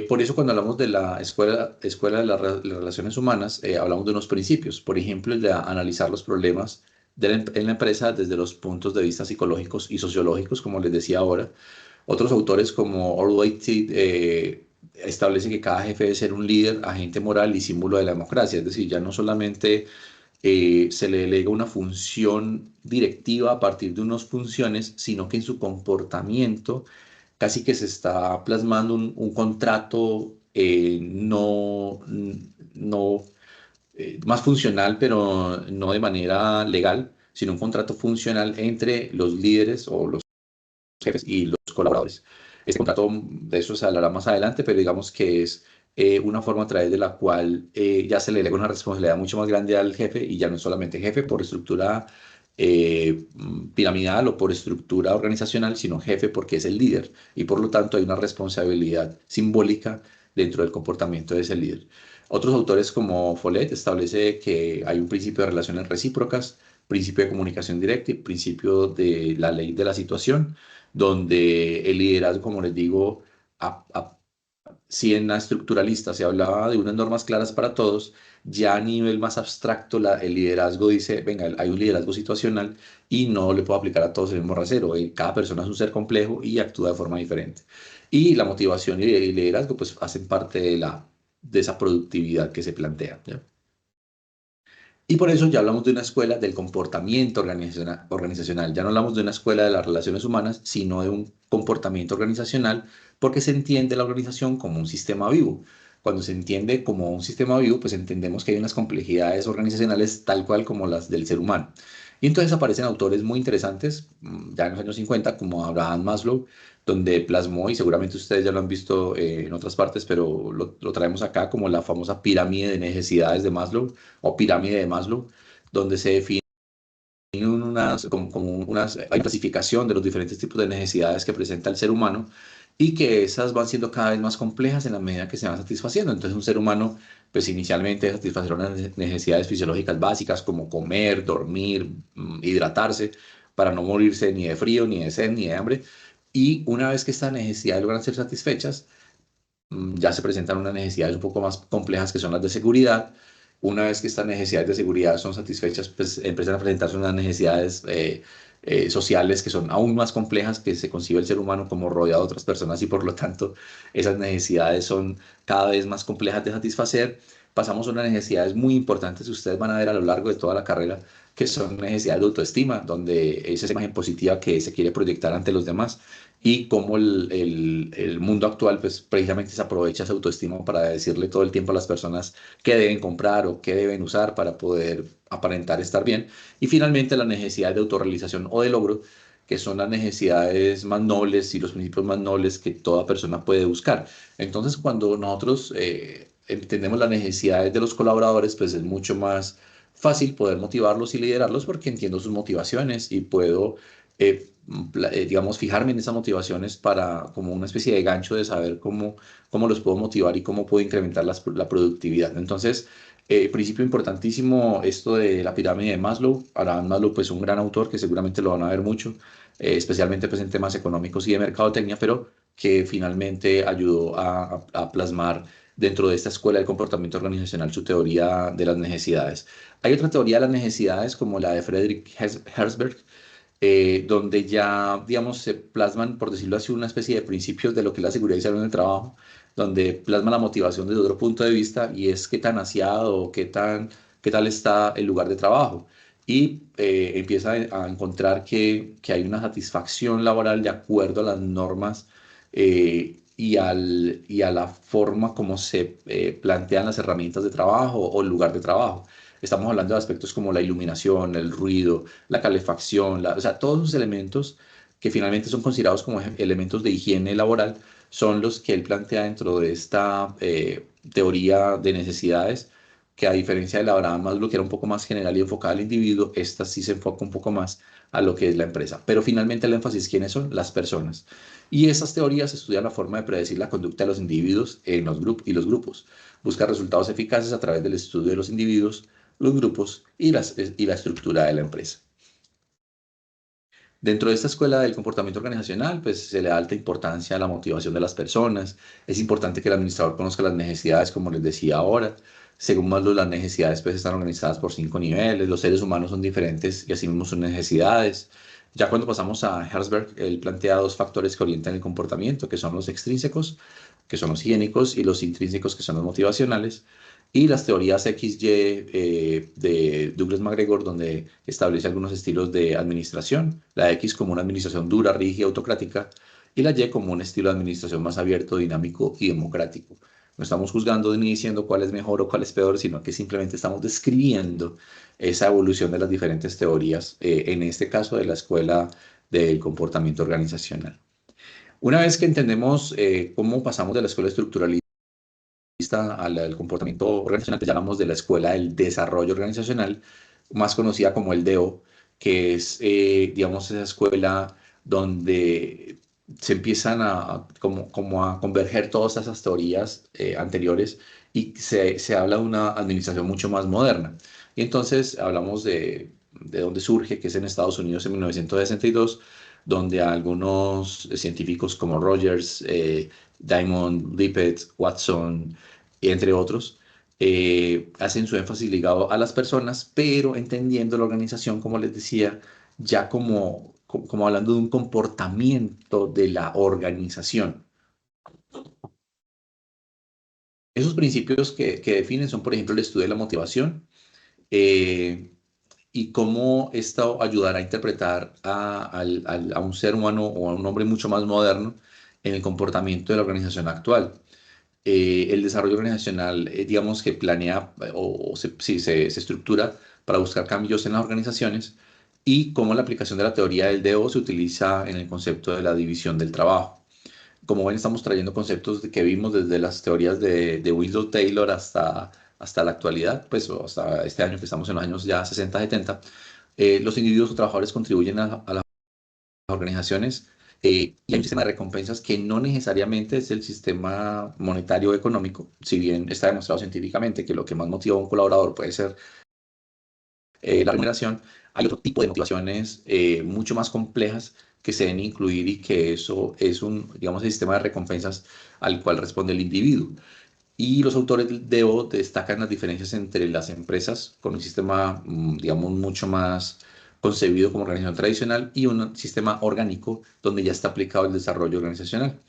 Por eso cuando hablamos de la escuela de las relaciones humanas, hablamos de unos principios. Por ejemplo, el de analizar los problemas en la empresa desde los puntos de vista psicológicos y sociológicos, como les decía ahora. Otros autores como Orwell establece que cada jefe debe ser un líder, agente moral y símbolo de la democracia. Es decir, ya no solamente se le delega una función directiva a partir de unas funciones, sino que en su comportamiento casi que se está plasmando un contrato no más funcional, pero no de manera legal, sino un contrato funcional entre los líderes o los jefes y los colaboradores. Este contrato, de eso se hablará más adelante, pero digamos que es una forma a través de la cual ya se le delega una responsabilidad mucho más grande al jefe y ya no es solamente jefe por estructura piramidal o por estructura organizacional, sino jefe porque es el líder y por lo tanto hay una responsabilidad simbólica dentro del comportamiento de ese líder. Otros autores como Follett establece que hay un principio de relaciones recíprocas, principio de comunicación directa y principio de la ley de la situación, donde el liderazgo, como les digo, si en la estructuralista se hablaba de unas normas claras para todos, ya a nivel más abstracto el liderazgo dice, venga, hay un liderazgo situacional y no le puedo aplicar a todos el mismo rasero. Cada persona es un ser complejo y actúa de forma diferente. Y la motivación y el liderazgo pues hacen parte de esa productividad que se plantea, ¿ya? Y por eso ya hablamos de una escuela del comportamiento organizacional. Ya no hablamos de una escuela de las relaciones humanas, sino de un comportamiento organizacional, porque se entiende la organización como un sistema vivo. Cuando se entiende como un sistema vivo, pues entendemos que hay unas complejidades organizacionales tal cual como las del ser humano. Y entonces aparecen autores muy interesantes, ya en los años 50, como Abraham Maslow, donde plasmó, y seguramente ustedes ya lo han visto en otras partes, pero lo traemos acá como la famosa pirámide de necesidades de Maslow o pirámide de Maslow, donde se define como hay clasificación de los diferentes tipos de necesidades que presenta el ser humano y que esas van siendo cada vez más complejas en la medida que se van satisfaciendo. Entonces un ser humano, pues inicialmente satisfacer unas necesidades fisiológicas básicas como comer, dormir, hidratarse, para no morirse ni de frío, ni de sed, ni de hambre. Y una vez que estas necesidades logran ser satisfechas, ya se presentan unas necesidades un poco más complejas que son las de seguridad. Una vez que estas necesidades de seguridad son satisfechas, pues empiezan a presentarse unas necesidades sociales que son aún más complejas, que se concibe el ser humano como rodeado de otras personas y por lo tanto esas necesidades son cada vez más complejas de satisfacer. Pasamos a unas necesidades muy importantes que ustedes van a ver a lo largo de toda la carrera, que son necesidades de autoestima, donde es esa imagen positiva que se quiere proyectar ante los demás y cómo el mundo actual pues precisamente se aprovecha esa autoestima para decirle todo el tiempo a las personas qué deben comprar o qué deben usar para poder aparentar estar bien. Y finalmente las necesidades de autorrealización o de logro, que son las necesidades más nobles y los principios más nobles que toda persona puede buscar. Entonces, cuando nosotros entendemos las necesidades de los colaboradores, pues es mucho más fácil poder motivarlos y liderarlos porque entiendo sus motivaciones y puedo digamos, fijarme en esas motivaciones para como una especie de gancho de saber cómo los puedo motivar y cómo puedo incrementar la productividad. Entonces, principio importantísimo, esto de la pirámide de Maslow. Abraham Maslow, pues un gran autor que seguramente lo van a ver mucho, especialmente pues en temas económicos y de mercadotecnia, pero que finalmente ayudó a plasmar dentro de esta escuela del comportamiento organizacional su teoría de las necesidades. Hay otra teoría de las necesidades como la de Frederick Herzberg, donde ya, digamos, se plasman, por decirlo así, una especie de principios de lo que es la seguridad y salud en el trabajo, donde plasma la motivación desde otro punto de vista y es qué tan aseado o qué tal está el lugar de trabajo. Y empieza a encontrar que hay una satisfacción laboral de acuerdo a las normas y a la forma como se plantean las herramientas de trabajo o el lugar de trabajo. Estamos hablando de aspectos como la iluminación, el ruido, la calefacción, o sea, todos esos elementos que finalmente son considerados como elementos de higiene laboral son los que él plantea dentro de esta teoría de necesidades, que a diferencia de la Abraham Maslow, que era un poco más general y enfocada al individuo, esta sí se enfoca un poco más a lo que es la empresa. Pero finalmente el énfasis, ¿quiénes son? Las personas. Y esas teorías estudian la forma de predecir la conducta de los individuos en los grupos y los grupos. Busca resultados eficaces a través del estudio de los individuos, los grupos y la estructura de la empresa. Dentro de esta escuela del comportamiento organizacional, pues se le da alta importancia a la motivación de las personas. Es importante que el administrador conozca las necesidades, como les decía ahora. Según Maslow, las necesidades pues están organizadas por 5 niveles. Los seres humanos son diferentes y así mismo sus necesidades. Ya cuando pasamos a Herzberg, él plantea dos factores que orientan el comportamiento, que son los extrínsecos, que son los higiénicos, y los intrínsecos, que son los motivacionales. Y las teorías XY de Douglas MacGregor, donde establece algunos estilos de administración, la X como una administración dura, rígida, autocrática, y la Y como un estilo de administración más abierto, dinámico y democrático. No estamos juzgando ni diciendo cuál es mejor o cuál es peor, sino que simplemente estamos describiendo esa evolución de las diferentes teorías, en este caso de la escuela del comportamiento organizacional. Una vez que entendemos cómo pasamos de la escuela estructuralista al comportamiento organizacional, pues ya hablamos de la escuela del desarrollo organizacional, más conocida como el DEO, que es, digamos, esa escuela donde se empiezan como a converger todas esas teorías anteriores y se habla de una administración mucho más moderna. Y entonces hablamos de dónde surge, que es en Estados Unidos en 1962, donde algunos científicos como Rogers, Diamond, Lippitt, Watson, entre otros, hacen su énfasis ligado a las personas, pero entendiendo la organización, como les decía, ya como hablando de un comportamiento de la organización. Esos principios que definen son, por ejemplo, el estudio de la motivación, y cómo esto ayudará a interpretar a un ser humano o a un hombre mucho más moderno en el comportamiento de la organización actual. El desarrollo organizacional, digamos que planea se estructura para buscar cambios en las organizaciones, y cómo la aplicación de la teoría del DO se utiliza en el concepto de la división del trabajo. Como ven, estamos trayendo conceptos que vimos desde las teorías de Winslow Taylor hasta la actualidad, pues o hasta este año que estamos en los años ya 60, 70. Los individuos o trabajadores contribuyen a las organizaciones, y hay un sistema de recompensas que no necesariamente es el sistema monetario o económico, si bien está demostrado científicamente que lo que más motiva a un colaborador puede ser la remuneración. Hay otro tipo de motivaciones mucho más complejas que se deben incluir, y que eso es digamos, el sistema de recompensas al cual responde el individuo. Y los autores de DEO destacan las diferencias entre las empresas con un sistema, digamos, mucho más concebido como organización tradicional, y un sistema orgánico donde ya está aplicado el desarrollo organizacional.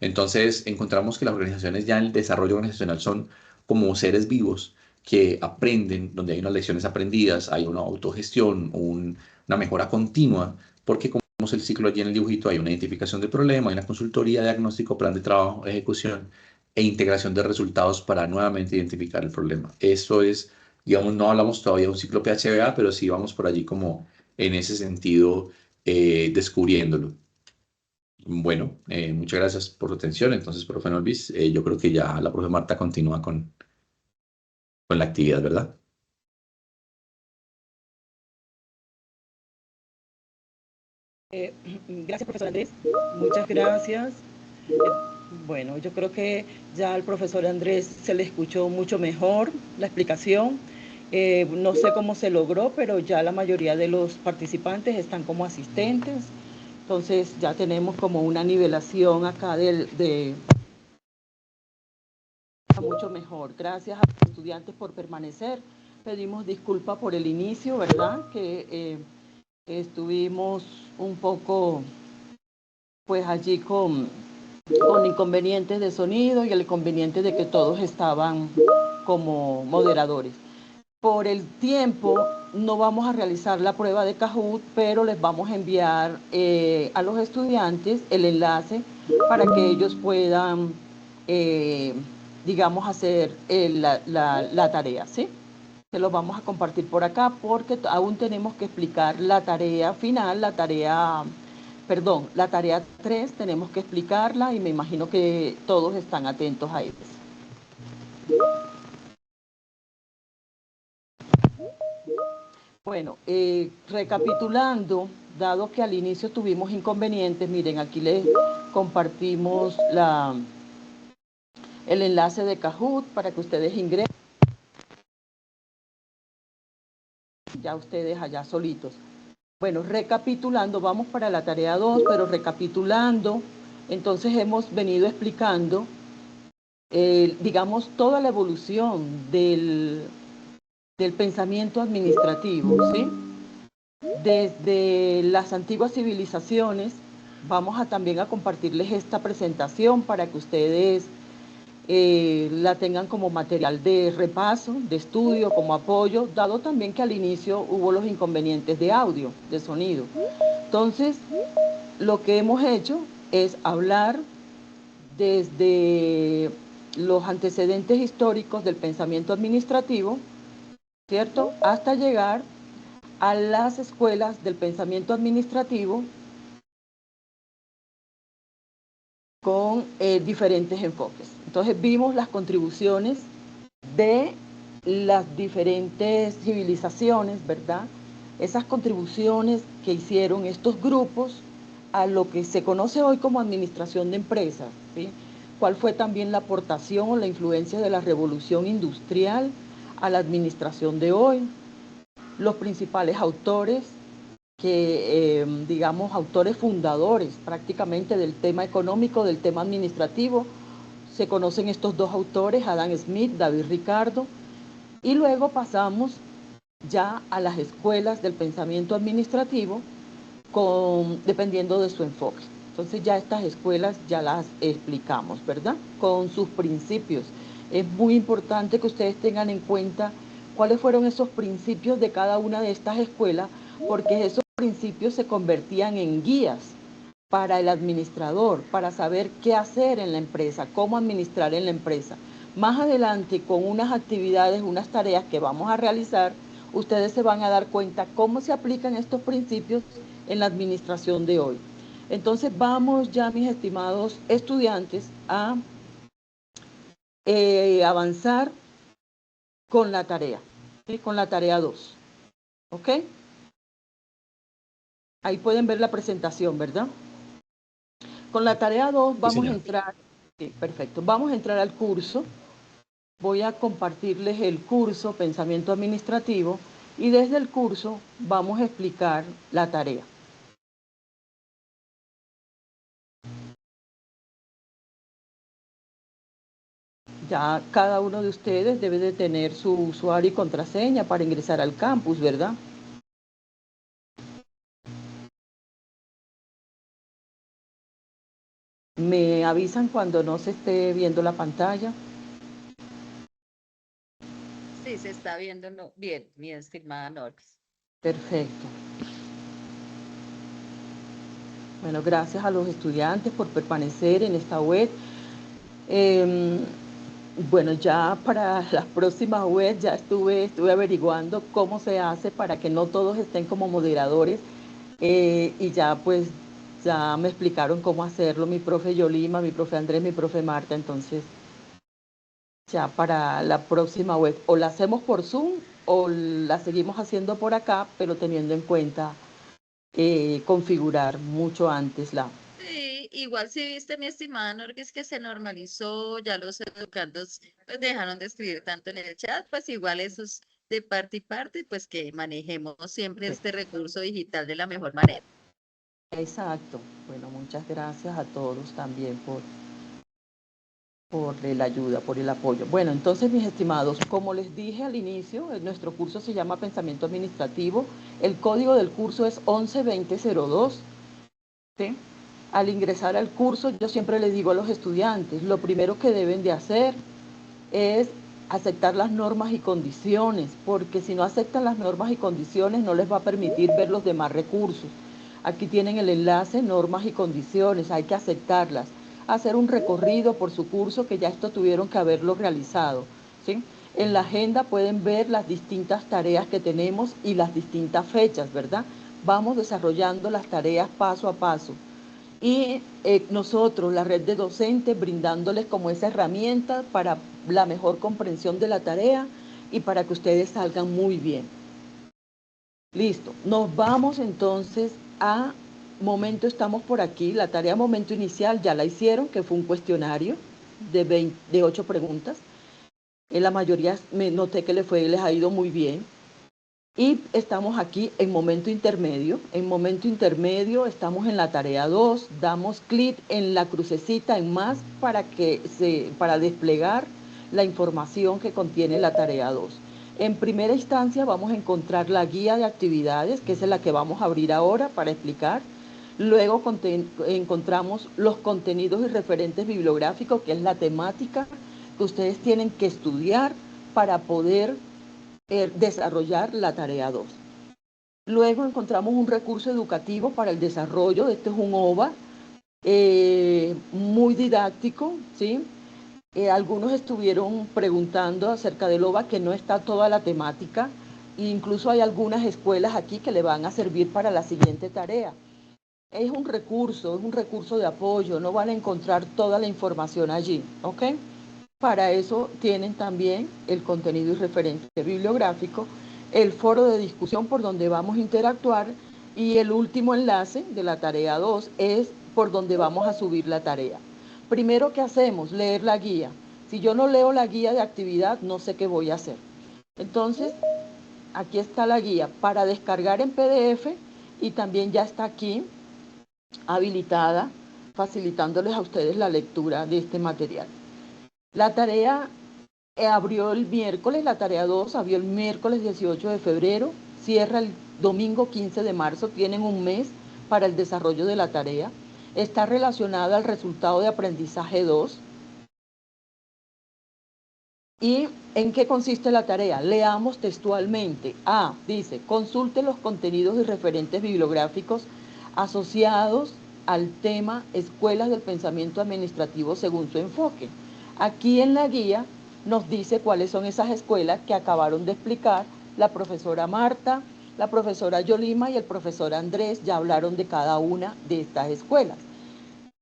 Entonces, encontramos que las organizaciones ya en el desarrollo organizacional son como seres vivos que aprenden, donde hay unas lecciones aprendidas, hay una autogestión, una mejora continua, porque como vemos el ciclo allí en el dibujito, hay una identificación del problema, hay una consultoría, diagnóstico, plan de trabajo, ejecución e integración de resultados para nuevamente identificar el problema. Eso es, digamos, no hablamos todavía de un ciclo PHBA, pero sí vamos por allí como en ese sentido, descubriéndolo. Bueno, muchas gracias por su atención. Entonces, profe Norvis, yo creo que ya la profe Marta continúa con la actividad, ¿verdad? Gracias, profesor Andrés. Muchas gracias. Bueno, yo creo que ya al profesor Andrés se le escuchó mucho mejor la explicación. No sé cómo se logró, pero ya la mayoría de los participantes están como asistentes. Entonces ya tenemos como una nivelación acá de mucho mejor. Gracias a los estudiantes por permanecer. Pedimos disculpas por el inicio, ¿verdad? Que estuvimos un poco pues allí con inconvenientes de sonido y el inconveniente de que todos estaban como moderadores. Por el tiempo no vamos a realizar la prueba de Kahoot, pero les vamos a enviar a los estudiantes el enlace para que ellos puedan, digamos, hacer la tarea, ¿sí? Se los vamos a compartir por acá porque aún tenemos que explicar la tarea final, la tarea 3 tenemos que explicarla, y me imagino que todos están atentos a eso. Bueno, recapitulando, dado que al inicio tuvimos inconvenientes, miren, aquí les compartimos el enlace de Kahoot para que ustedes ingresen. Ya ustedes allá solitos. Bueno, recapitulando, vamos para la tarea 2, pero recapitulando, entonces hemos venido explicando, digamos, toda la evolución del pensamiento administrativo, ¿sí? Desde las antiguas civilizaciones, vamos a también a compartirles esta presentación para que ustedes la tengan como material de repaso, de estudio, como apoyo, dado también que al inicio hubo los inconvenientes de audio, de sonido. Entonces, lo que hemos hecho es hablar desde los antecedentes históricos del pensamiento administrativo, ¿cierto?, hasta llegar a las escuelas del pensamiento administrativo con diferentes enfoques. Entonces vimos las contribuciones de las diferentes civilizaciones, ¿verdad? Esas contribuciones que hicieron estos grupos a lo que se conoce hoy como administración de empresas, ¿sí? ¿Cuál fue también la aportación o la influencia de la revolución industrial a la administración de hoy? Los principales autores digamos, autores fundadores prácticamente del tema económico, del tema administrativo. Se conocen estos dos autores, Adam Smith, David Ricardo, y luego pasamos ya a las escuelas del pensamiento administrativo, dependiendo de su enfoque. Entonces ya estas escuelas ya las explicamos, ¿verdad? Con sus principios. Es muy importante que ustedes tengan en cuenta cuáles fueron esos principios de cada una de estas escuelas, porque esos principios se convertían en guías para el administrador, para saber qué hacer en la empresa, cómo administrar en la empresa. Más adelante, con unas actividades, unas tareas que vamos a realizar, ustedes se van a dar cuenta cómo se aplican estos principios en la administración de hoy. Entonces vamos ya, mis estimados estudiantes, a avanzar con la tarea, ¿sí? Con la tarea 2. ¿Ok? Ahí pueden ver la presentación, ¿verdad? Con la tarea 2 vamos a entrar, sí, perfecto, vamos a entrar al curso. Voy a compartirles el curso Pensamiento Administrativo y desde el curso vamos a explicar la tarea. Ya cada uno de ustedes debe de tener su usuario y contraseña para ingresar al campus, ¿verdad? Me avisan cuando no se esté viendo la pantalla. Sí, se está viendo bien, mi estimada Norris. Perfecto. Bueno, gracias a los estudiantes por permanecer en esta web. Bueno, ya para las próximas web ya estuve averiguando cómo se hace para que no todos estén como moderadores y ya pues ya me explicaron cómo hacerlo mi profe Yolima, mi profe Andrés, mi profe Marta. Entonces ya para la próxima web o la hacemos por Zoom o la seguimos haciendo por acá, pero teniendo en cuenta configurar mucho antes la... Sí, igual si viste, mi estimada Norris, que se normalizó, ya los educandos pues dejaron de escribir tanto en el chat, pues igual eso es de parte y parte, pues que manejemos siempre este recurso digital de la mejor manera. Exacto. Bueno, muchas gracias a todos también por la ayuda, por el apoyo. Bueno, entonces, mis estimados, como les dije al inicio, nuestro curso se llama Pensamiento Administrativo. El código del curso es 112002. ¿Sí? Al ingresar al curso, yo siempre les digo a los estudiantes, lo primero que deben de hacer es aceptar las normas y condiciones, porque si no aceptan las normas y condiciones no les va a permitir ver los demás recursos. Aquí tienen el enlace, normas y condiciones, hay que aceptarlas. Hacer un recorrido por su curso, que ya esto tuvieron que haberlo realizado, ¿sí? En la agenda pueden ver las distintas tareas que tenemos y las distintas fechas, ¿verdad? Vamos desarrollando las tareas paso a paso. Y nosotros, la red de docentes, brindándoles como esa herramienta para la mejor comprensión de la tarea y para que ustedes salgan muy bien. Listo, nos vamos entonces a momento, estamos por aquí, la tarea momento inicial ya la hicieron, que fue un cuestionario de 8 preguntas. En la mayoría me noté que les ha ido muy bien. Y estamos aquí en momento intermedio. En momento intermedio estamos en la tarea 2. Damos clic en la crucecita en más para desplegar la información que contiene la tarea 2. En primera instancia vamos a encontrar la guía de actividades, que es la que vamos a abrir ahora para explicar. Luego encontramos los contenidos y referentes bibliográficos, que es la temática que ustedes tienen que estudiar para poder desarrollar la tarea 2. Luego encontramos un recurso educativo para el desarrollo. Este es un OVA muy didáctico, ¿sí? Algunos estuvieron preguntando acerca del OVA, que no está toda la temática, e incluso hay algunas escuelas aquí que le van a servir para la siguiente tarea. Es un recurso de apoyo, no van a encontrar toda la información allí, ¿ok? Para eso tienen también el contenido y referente bibliográfico, el foro de discusión por donde vamos a interactuar, y el último enlace de la tarea 2 es por donde vamos a subir la tarea. Primero, ¿qué hacemos? Leer la guía. Si yo no leo la guía de actividad, no sé qué voy a hacer. Entonces, aquí está la guía para descargar en PDF, y también ya está aquí habilitada, facilitándoles a ustedes la lectura de este material. La tarea abrió el miércoles, la tarea 2 abrió el miércoles 18 de febrero, cierra el domingo 15 de marzo, tienen un mes para el desarrollo de la tarea. Está relacionada al resultado de aprendizaje 2. ¿Y en qué consiste la tarea? Leamos textualmente. A, dice, consulte los contenidos y referentes bibliográficos asociados al tema Escuelas del Pensamiento Administrativo según su enfoque. Aquí en la guía nos dice cuáles son esas escuelas que acabaron de explicar la profesora Marta, la profesora Yolima y el profesor Andrés. Ya hablaron de cada una de estas escuelas.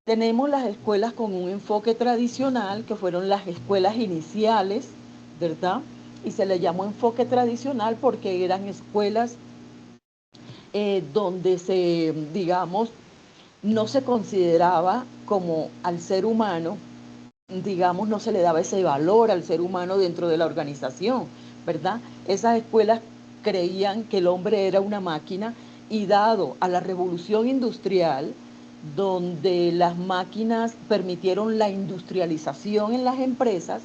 Tenemos las escuelas con un enfoque tradicional, que fueron las escuelas iniciales, ¿verdad? Y se le llamó enfoque tradicional porque eran escuelas donde digamos, no se consideraba como al ser humano, digamos, no se le daba ese valor al ser humano dentro de la organización, ¿verdad? Esas escuelas creían que el hombre era una máquina, y dado a la revolución industrial, donde las máquinas permitieron la industrialización en las empresas,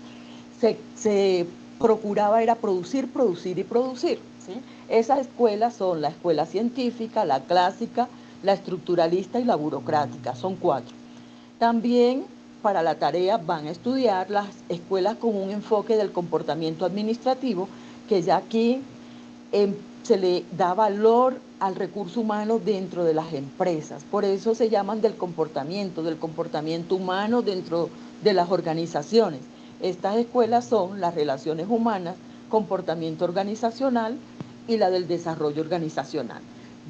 se procuraba era producir, producir y producir, ¿sí? Esas escuelas son la escuela científica, la clásica, la estructuralista y la burocrática, son 4. También para la tarea van a estudiar las escuelas con un enfoque del comportamiento administrativo, que ya aquí se le da valor al recurso humano dentro de las empresas. Por eso se llaman del comportamiento humano dentro de las organizaciones. Estas escuelas son las relaciones humanas, comportamiento organizacional y la del desarrollo organizacional.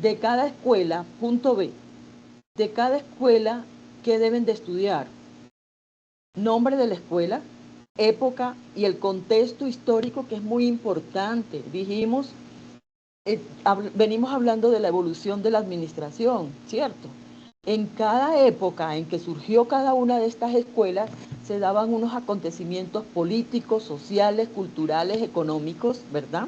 De cada escuela, punto B, de cada escuela, ¿qué deben de estudiar? Nombre de la escuela, época y el contexto histórico, que es muy importante. Dijimos, venimos hablando de la evolución de la administración, ¿cierto? En cada época en que surgió cada una de estas escuelas, se daban unos acontecimientos políticos, sociales, culturales, económicos, ¿verdad?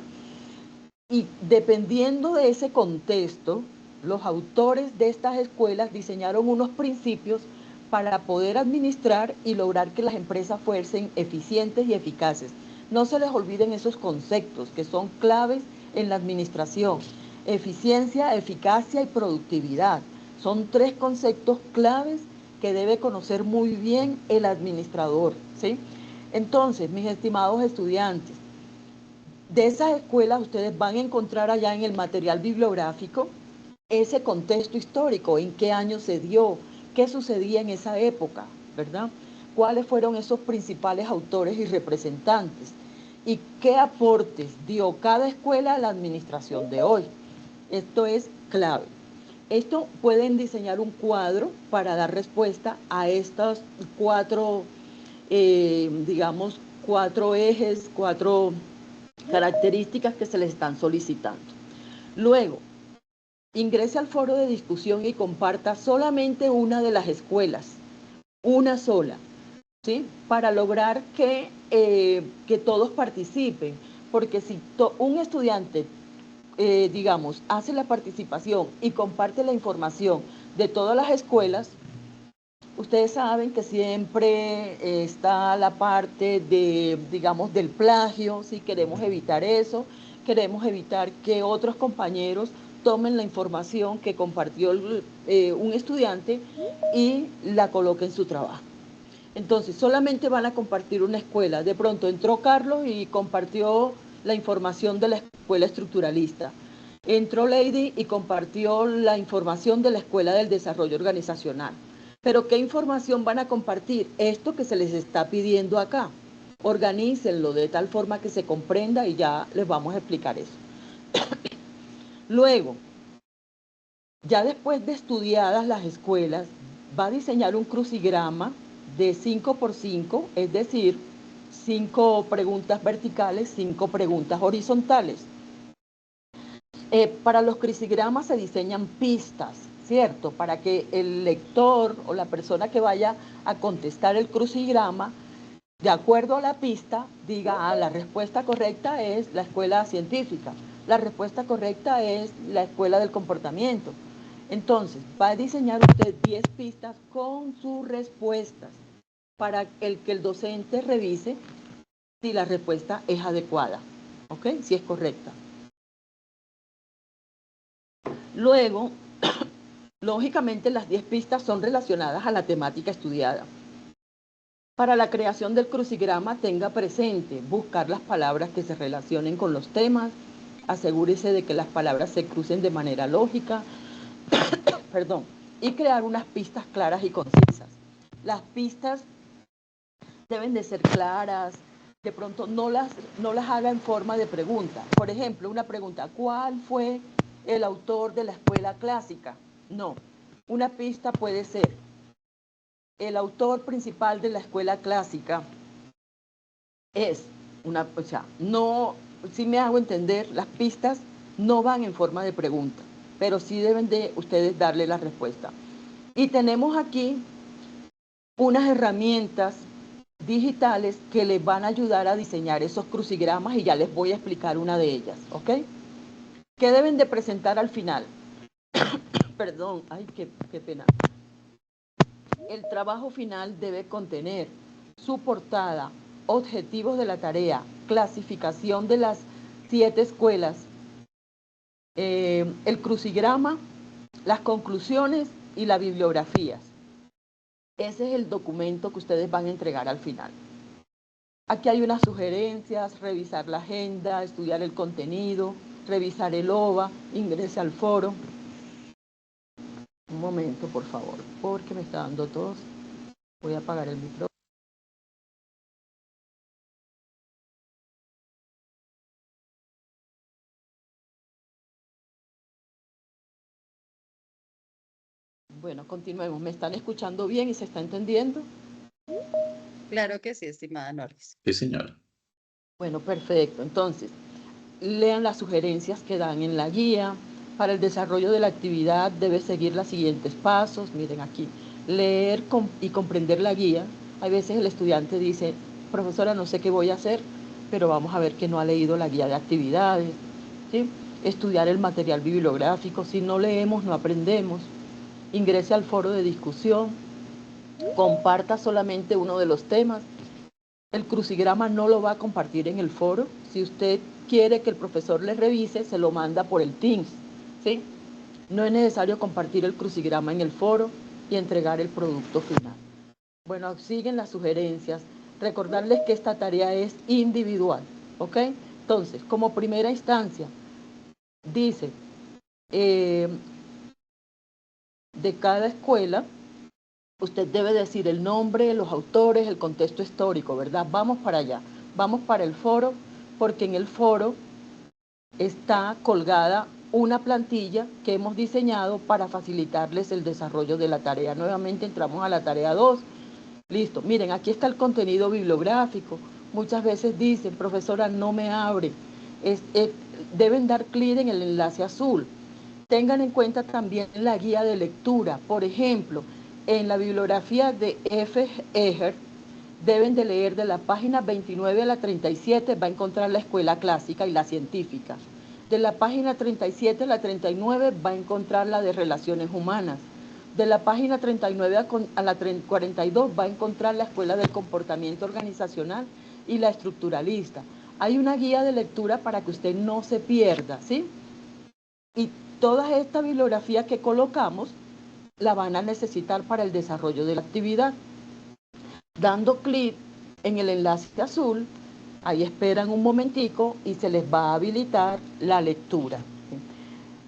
Y dependiendo de ese contexto, los autores de estas escuelas diseñaron unos principios para poder administrar y lograr que las empresas fuesen eficientes y eficaces. No se les olviden esos conceptos que son claves en la administración: eficiencia, eficacia y productividad. Son 3 conceptos claves que debe conocer muy bien el administrador, ¿sí? Entonces, mis estimados estudiantes, de esas escuelas ustedes van a encontrar allá en el material bibliográfico ese contexto histórico, en qué año se dio, qué sucedía en esa época, ¿verdad? Cuáles fueron esos principales autores y representantes, y qué aportes dio cada escuela a la administración de hoy. Esto es clave. Esto pueden diseñar un cuadro para dar respuesta a estas 4, digamos, 4 ejes, 4 características que se les están solicitando. Luego, ingrese al foro de discusión y comparta solamente una de las escuelas, una sola, ¿sí? Para lograr que todos participen, porque si un estudiante digamos, hace la participación y comparte la información de todas las escuelas, ustedes saben que siempre está la parte de, digamos, del plagio, si queremos evitar eso, queremos evitar que otros compañeros tomen la información que compartió un estudiante y la coloquen en su trabajo. Entonces, solamente van a compartir una escuela. De pronto entró Carlos y compartió la información de la escuela estructuralista. Entró Lady y compartió la información de la escuela del desarrollo organizacional. Pero ¿qué información van a compartir? Esto que se les está pidiendo acá. Organícenlo de tal forma que se comprenda y ya les vamos a explicar eso. Luego, ya después de estudiadas las escuelas, va a diseñar un crucigrama de 5 por 5, es decir, 5 preguntas verticales, 5 preguntas horizontales. Para los crucigramas se diseñan pistas, ¿cierto? Para que el lector o la persona que vaya a contestar el crucigrama, de acuerdo a la pista, diga, la respuesta correcta es la escuela científica, la respuesta correcta es la escuela del comportamiento. Entonces, va a diseñar usted 10 pistas con sus respuestas para que el docente revise si la respuesta es adecuada, ¿ok? Si es correcta. Luego, lógicamente, las 10 pistas son relacionadas a la temática estudiada. Para la creación del crucigrama, tenga presente buscar las palabras que se relacionen con los temas, asegúrese de que las palabras se crucen de manera lógica, perdón, y crear unas pistas claras y concisas. Las pistas deben de ser claras, de pronto no las haga en forma de pregunta. Por ejemplo, una pregunta, ¿cuál fue el autor de la escuela clásica? No, una pista puede ser, el autor principal de la escuela clásica es una, o sea, no, si me hago entender, las pistas no van en forma de pregunta, pero sí deben de ustedes darle la respuesta. Y tenemos aquí unas herramientas digitales que les van a ayudar a diseñar esos crucigramas y ya les voy a explicar una de ellas, ¿ok? ¿Qué deben de presentar al final? Perdón, ay, qué pena. El trabajo final debe contener su portada, objetivos de la tarea, clasificación de las 7 escuelas, el crucigrama, las conclusiones y las bibliografías. Ese es el documento que ustedes van a entregar al final. Aquí hay unas sugerencias, revisar la agenda, estudiar el contenido, revisar el OVA, ingrese al foro. Un momento, por favor, porque me está dando tos. Voy a apagar el micrófono. Bueno, continuemos. ¿Me están escuchando bien y se está entendiendo? Claro que sí, estimada Norris. Sí, señora. Bueno, perfecto. Entonces, lean las sugerencias que dan en la guía. Para el desarrollo de la actividad debe seguir los siguientes pasos. Miren aquí, leer y comprender la guía. A veces el estudiante dice, profesora, no sé qué voy a hacer, pero vamos a ver que no ha leído la guía de actividades, ¿sí? Estudiar el material bibliográfico. Si no leemos, no aprendemos. Ingrese al foro de discusión, comparta solamente uno de los temas. El crucigrama no lo va a compartir en el foro. Si usted quiere que el profesor le revise, se lo manda por el Teams, ¿sí? No es necesario compartir el crucigrama en el foro y entregar el producto final. Bueno, siguen las sugerencias. Recordarles que esta tarea es individual, ¿ok? Entonces, como primera instancia, dice, de cada escuela, usted debe decir el nombre, los autores, el contexto histórico, ¿verdad? Vamos para allá, vamos para el foro, porque en el foro está colgada una plantilla que hemos diseñado para facilitarles el desarrollo de la tarea. Nuevamente entramos a la tarea 2. Listo, miren, aquí está el contenido bibliográfico. Muchas veces dicen, profesora, no me abre. Deben dar clic en el enlace azul. Tengan en cuenta también la guía de lectura. Por ejemplo, en la bibliografía de F. Eger, deben de leer de la página 29 a la 37, va a encontrar la escuela clásica y la científica. De la página 37 a la 39 va a encontrar la de relaciones humanas. De la página 39 a la 42 va a encontrar la escuela del comportamiento organizacional y la estructuralista. Hay una guía de lectura para que usted no se pierda, ¿sí? Y toda esta bibliografía que colocamos la van a necesitar para el desarrollo de la actividad. Dando clic en el enlace azul, ahí esperan un momentico y se les va a habilitar la lectura.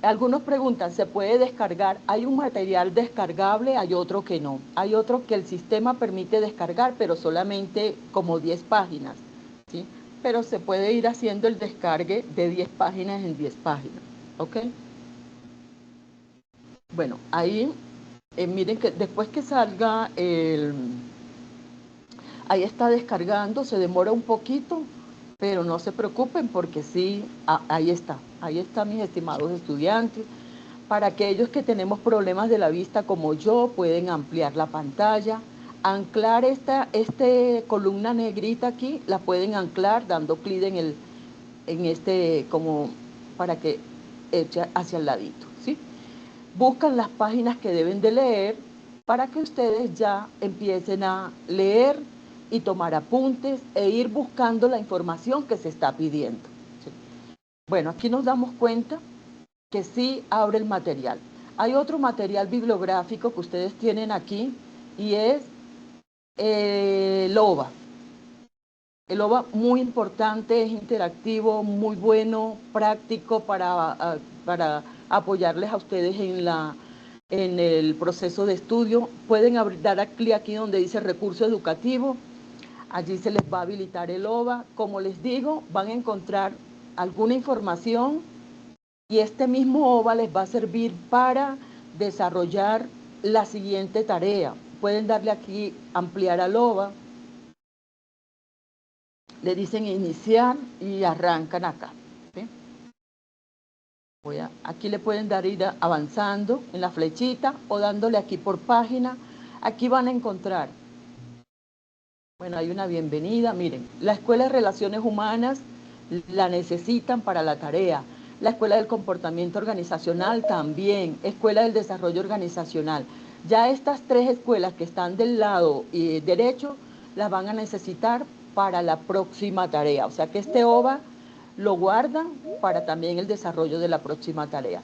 Algunos preguntan, ¿se puede descargar? Hay un material descargable, hay otro que no. Hay otro que el sistema permite descargar, pero solamente como 10 páginas, ¿sí? Pero se puede ir haciendo el descargue de 10 páginas en 10 páginas, ¿ok? Bueno, ahí, miren que después que salga ahí está descargando, se demora un poquito, pero no se preocupen porque sí, ahí está, mis estimados estudiantes. Para aquellos que tenemos problemas de la vista como yo, pueden ampliar la pantalla, anclar esta columna negrita aquí, la pueden anclar dando clic en este, como para que eche hacia el ladito, ¿sí? Buscan las páginas que deben de leer para que ustedes ya empiecen a leer y tomar apuntes e ir buscando la información que se está pidiendo, ¿sí? Bueno, aquí nos damos cuenta que sí abre el material. Hay otro material bibliográfico que ustedes tienen aquí y es el OVA. El OVA muy importante, es interactivo, muy bueno, práctico para apoyarles a ustedes en el proceso de estudio. Pueden dar clic aquí donde dice recurso educativo. Allí se les va a habilitar el OVA. Como les digo, van a encontrar alguna información y este mismo OVA les va a servir para desarrollar la siguiente tarea. Pueden darle aquí ampliar al OVA. Le dicen iniciar y arrancan acá, ¿sí? Aquí le pueden dar ir avanzando en la flechita o dándole aquí por página. Aquí van a encontrar, bueno, hay una bienvenida, miren, la Escuela de Relaciones Humanas la necesitan para la tarea. La Escuela del Comportamiento Organizacional también, Escuela del Desarrollo Organizacional. Ya estas tres escuelas que están del lado derecho las van a necesitar para la próxima tarea. O sea que este OVA lo guardan para también el desarrollo de la próxima tarea.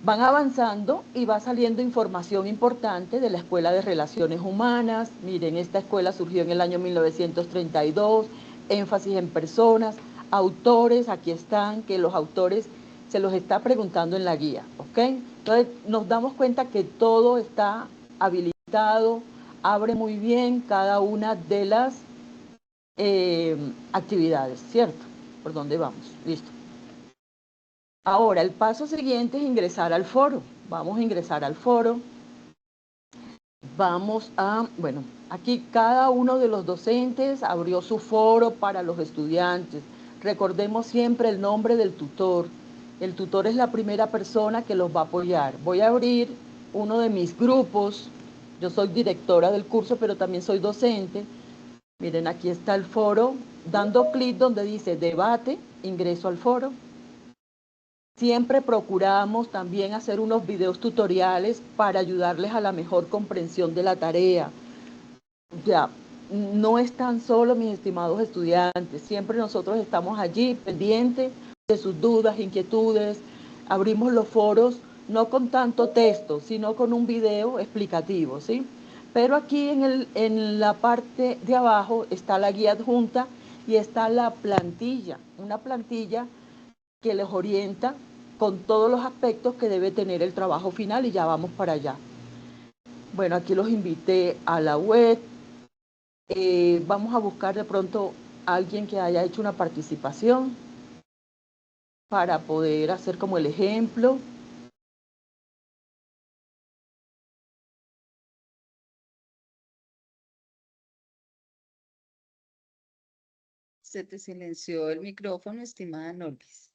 Van avanzando y va saliendo información importante de la Escuela de Relaciones Humanas. Miren, esta escuela surgió en el año 1932, énfasis en personas, autores, aquí están, que los autores se los está preguntando en la guía, ¿ok? Entonces nos damos cuenta que todo está habilitado, abre muy bien cada una de las actividades, ¿cierto? ¿Por dónde vamos? Listo. Ahora, el paso siguiente es ingresar al foro. Vamos a ingresar al foro. Vamos a, bueno, aquí cada uno de los docentes abrió su foro para los estudiantes. Recordemos siempre el nombre del tutor. El tutor es la primera persona que los va a apoyar. Voy a abrir uno de mis grupos. Yo soy directora del curso, pero también soy docente. Miren, aquí está el foro. Dando clic donde dice debate, ingreso al foro. Siempre procuramos también hacer unos videos tutoriales para ayudarles a la mejor comprensión de la tarea. Ya, no están solos mis estimados estudiantes, siempre nosotros estamos allí pendientes de sus dudas, inquietudes. Abrimos los foros no con tanto texto, sino con un video explicativo, ¿sí? Pero aquí en la parte de abajo está la guía adjunta y está la plantilla, una plantilla que les orienta con todos los aspectos que debe tener el trabajo final y ya vamos para allá. Bueno, aquí los invité a la web. Vamos a buscar de pronto a alguien que haya hecho una participación para poder hacer como el ejemplo. Se te silenció el micrófono, estimada Norvis.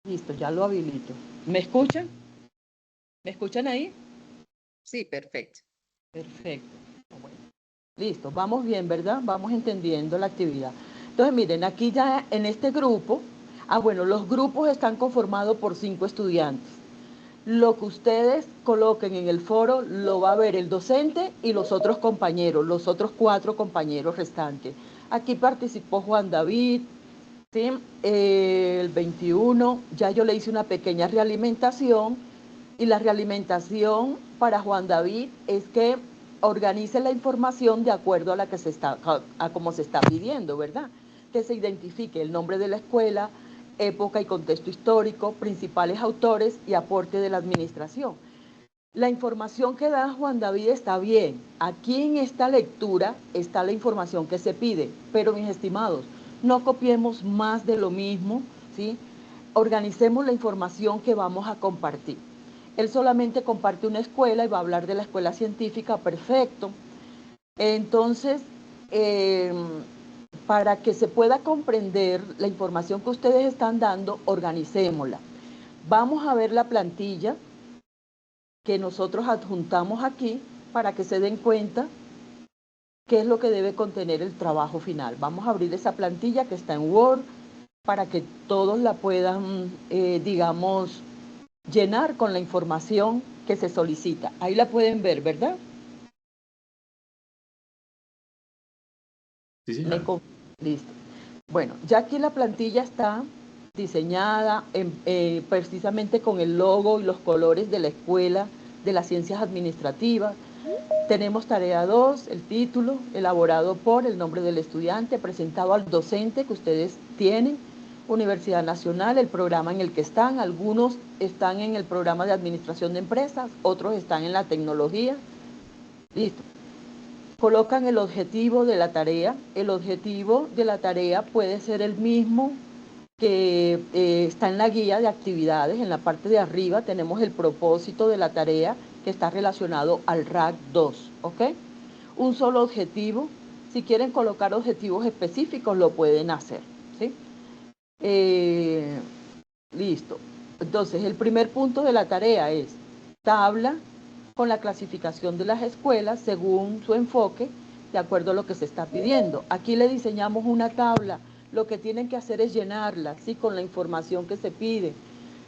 Listo, ya lo habilito. ¿Me escuchan? ¿Me escuchan ahí? Sí, perfecto. Perfecto. Bueno, listo, vamos bien, ¿verdad? Vamos entendiendo la actividad. Entonces, miren, aquí ya en este grupo Bueno, los grupos están conformados por 5 estudiantes. Lo que ustedes coloquen en el foro lo va a ver el docente y los otros compañeros, los otros 4 compañeros restantes. Aquí participó Juan David, ¿sí? El 21, ya yo le hice una pequeña realimentación, y la realimentación para Juan David es que organice la información de acuerdo a la que a como se está pidiendo, ¿verdad? Que se identifique el nombre de la escuela, época y contexto histórico, principales autores y aporte de la administración. La información que da Juan David está bien. Aquí en esta lectura está la información que se pide, pero mis estimados, no copiemos más de lo mismo, ¿sí? Organicemos la información que vamos a compartir. Él solamente comparte una escuela y va a hablar de la escuela científica, perfecto. Entonces, para que se pueda comprender la información que ustedes están dando, organicémosla. Vamos a ver la plantilla que nosotros adjuntamos aquí para que se den cuenta qué es lo que debe contener el trabajo final. Vamos a abrir esa plantilla que está en Word para que todos la puedan, digamos, llenar con la información que se solicita. Ahí la pueden ver, ¿verdad? Sí, señora. Listo. Bueno, ya aquí la plantilla está diseñada precisamente con el logo y los colores de la Escuela de las Ciencias Administrativas. Tenemos tarea 2, el título, elaborado por el nombre del estudiante, presentado al docente que ustedes tienen, Universidad Nacional, el programa en el que están. Algunos están en el programa de administración de empresas, otros están en la tecnología. Listo. Colocan el objetivo de la tarea. El objetivo de la tarea puede ser el mismo que está en la guía de actividades. En la parte de arriba tenemos el propósito de la tarea que está relacionado al RAC 2, ¿ok? Un solo objetivo. Si quieren colocar objetivos específicos, lo pueden hacer, ¿sí? Listo. Entonces, el primer punto de la tarea es tabla con la clasificación de las escuelas según su enfoque, de acuerdo a lo que se está pidiendo. Aquí le diseñamos una tabla. Lo que tienen que hacer es llenarla, ¿sí? Con la información que se pide.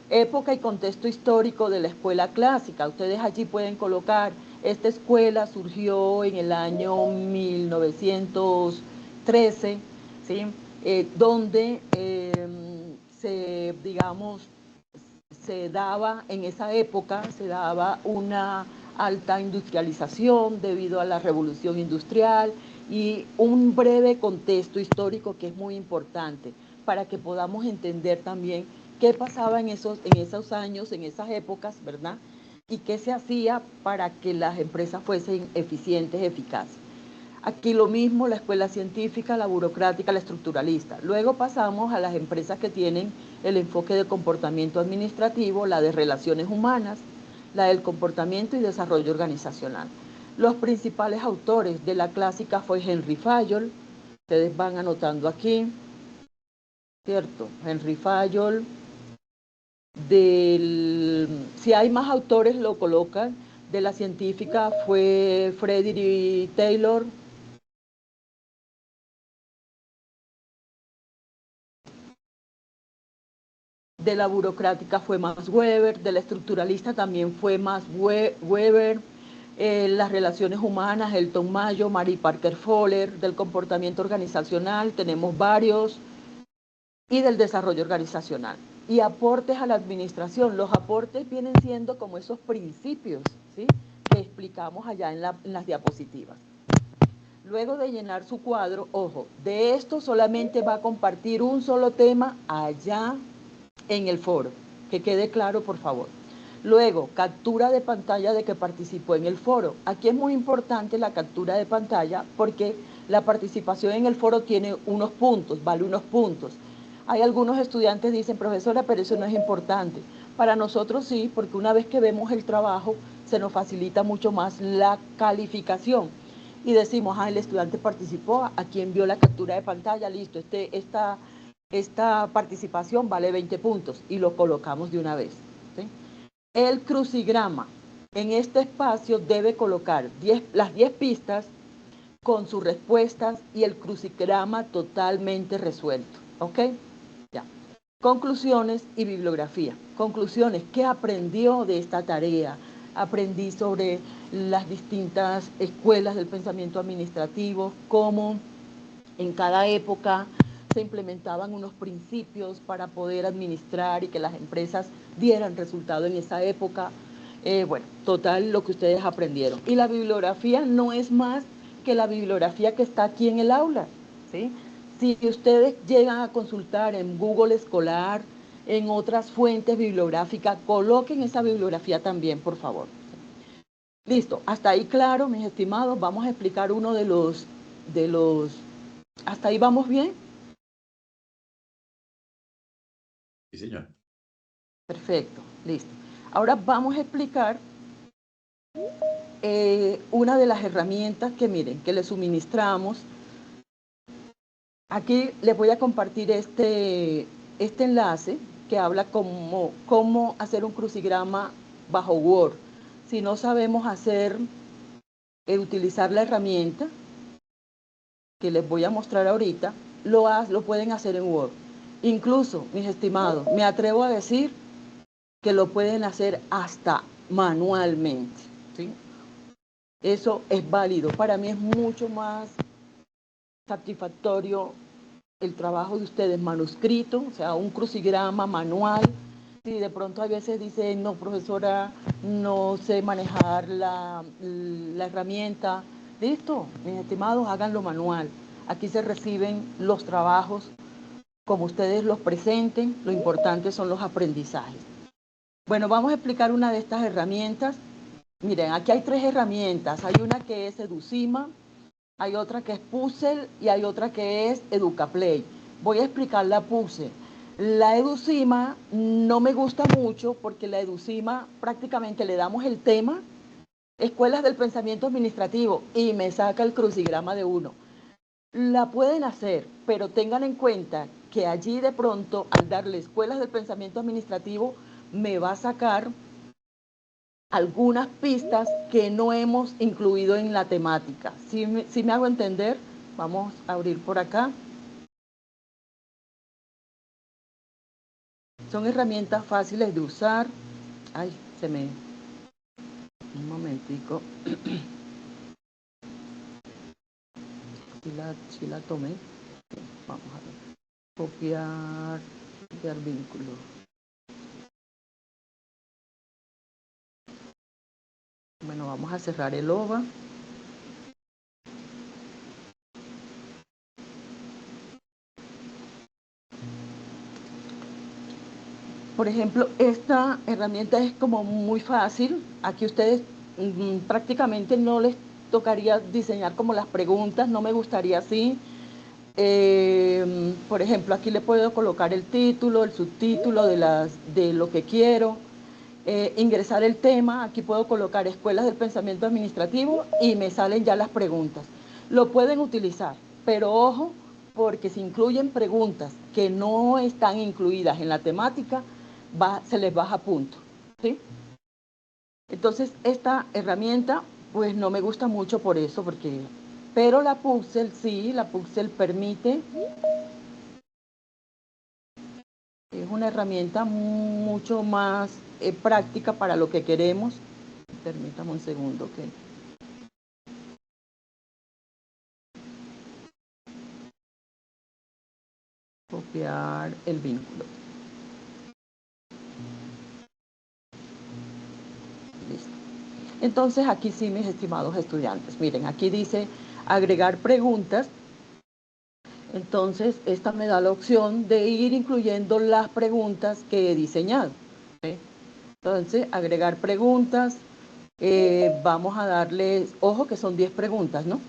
Época y contexto histórico de la escuela clásica. Ustedes allí pueden colocar, esta escuela surgió en el año 1913, ¿sí? Donde se daba en esa época, se daba una alta industrialización debido a la revolución industrial, y un breve contexto histórico que es muy importante para que podamos entender también qué pasaba en esos años, en esas épocas, ¿verdad? Y qué se hacía para que las empresas fuesen eficientes, eficaces. Aquí lo mismo, la escuela científica, la burocrática, la estructuralista. Luego pasamos a las empresas que tienen el enfoque de comportamiento administrativo, la de relaciones humanas, la del comportamiento y desarrollo organizacional. Los principales autores de la clásica fue Henry Fayol, ustedes van anotando aquí, ¿cierto? Henry Fayol. Si hay más autores lo colocan. De la científica fue Frederick Taylor. De la burocrática fue Max Weber, de la estructuralista también fue Max Weber, las relaciones humanas, Elton Mayo, Mary Parker Fowler, del comportamiento organizacional, tenemos varios, y del desarrollo organizacional. Y aportes a la administración, los aportes vienen siendo como esos principios, ¿sí? Que explicamos allá en las diapositivas. Luego de llenar su cuadro, ojo, de esto solamente va a compartir un solo tema allá en el foro, que quede claro, por favor. Luego, captura de pantalla de que participó en el foro. Aquí es muy importante la captura de pantalla porque la participación en el foro tiene unos puntos, vale unos puntos. Hay algunos estudiantes que dicen, profesora, pero eso no es importante. Para nosotros sí, porque una vez que vemos el trabajo, se nos facilita mucho más la calificación. Y decimos, el estudiante participó, a quien vio la captura de pantalla, listo, esta participación vale 20 puntos y lo colocamos de una vez, ¿sí? El crucigrama en este espacio debe colocar las 10 pistas con sus respuestas y el crucigrama totalmente resuelto, ¿ok? Ya. Conclusiones y bibliografía. Conclusiones, ¿qué aprendió de esta tarea? Aprendí sobre las distintas escuelas del pensamiento administrativo, cómo en cada época se implementaban unos principios para poder administrar y que las empresas dieran resultado en esa época. Bueno, total lo que ustedes aprendieron. Y la bibliografía no es más que la bibliografía que está aquí en el aula, ¿sí? Si ustedes llegan a consultar en Google Escolar, en otras fuentes bibliográficas, coloquen esa bibliografía también, por favor. Listo, hasta ahí claro, mis estimados. Vamos a explicar uno de los... ¿Hasta ahí vamos bien? Sí, señor. Perfecto, listo. Ahora vamos a explicar una de las herramientas que miren, que les suministramos. Aquí les voy a compartir este enlace que habla cómo hacer un crucigrama bajo Word. Si no sabemos utilizar la herramienta que les voy a mostrar ahorita, lo pueden hacer en Word. Incluso, mis estimados, me atrevo a decir que lo pueden hacer hasta manualmente, ¿sí? Eso es válido. Para mí es mucho más satisfactorio el trabajo de ustedes manuscrito, o sea, un crucigrama manual. Si de pronto a veces dicen, no, profesora, no sé manejar la herramienta, listo, mis estimados, háganlo manual. Aquí se reciben los trabajos como ustedes los presenten, lo importante son los aprendizajes. Bueno, vamos a explicar una de estas herramientas. Miren, aquí hay 3 herramientas. Hay una que es Educima, hay otra que es Puzzle y hay otra que es Educaplay. Voy a explicar la Puzzle. La Educima no me gusta mucho porque la Educima prácticamente le damos el tema, escuelas del pensamiento administrativo, y me saca el crucigrama de uno. La pueden hacer, pero tengan en cuenta que allí de pronto, al darle escuelas del pensamiento administrativo, me va a sacar algunas pistas que no hemos incluido en la temática. ¿Sí me hago entender? Vamos a abrir por acá. Son herramientas fáciles de usar. Ay, un momentico. Si la tomé. Vamos a ver. Copiar vínculo. Bueno, vamos a cerrar el OVA. Por ejemplo, esta herramienta es como muy fácil. Aquí ustedes prácticamente no les tocaría diseñar como las preguntas, no me gustaría así. Por ejemplo, aquí le puedo colocar el título, el subtítulo de lo que quiero. Ingresar el tema, aquí puedo colocar escuelas del pensamiento administrativo y me salen ya las preguntas. Lo pueden utilizar, pero ojo, porque si incluyen preguntas que no están incluidas en la temática, se les baja punto, ¿sí? Entonces, esta herramienta, pues no me gusta mucho por eso, pero la Puzzle sí, la Puzzle permite. Es una herramienta mucho más práctica para lo que queremos. Permítame un segundo que... Copiar el vínculo. Listo. Entonces aquí sí, mis estimados estudiantes, miren, aquí dice agregar preguntas. Entonces esta me da la opción de ir incluyendo las preguntas que he diseñado, ¿sí? Entonces agregar preguntas, vamos a darles, ojo que son 10 preguntas, ¿no?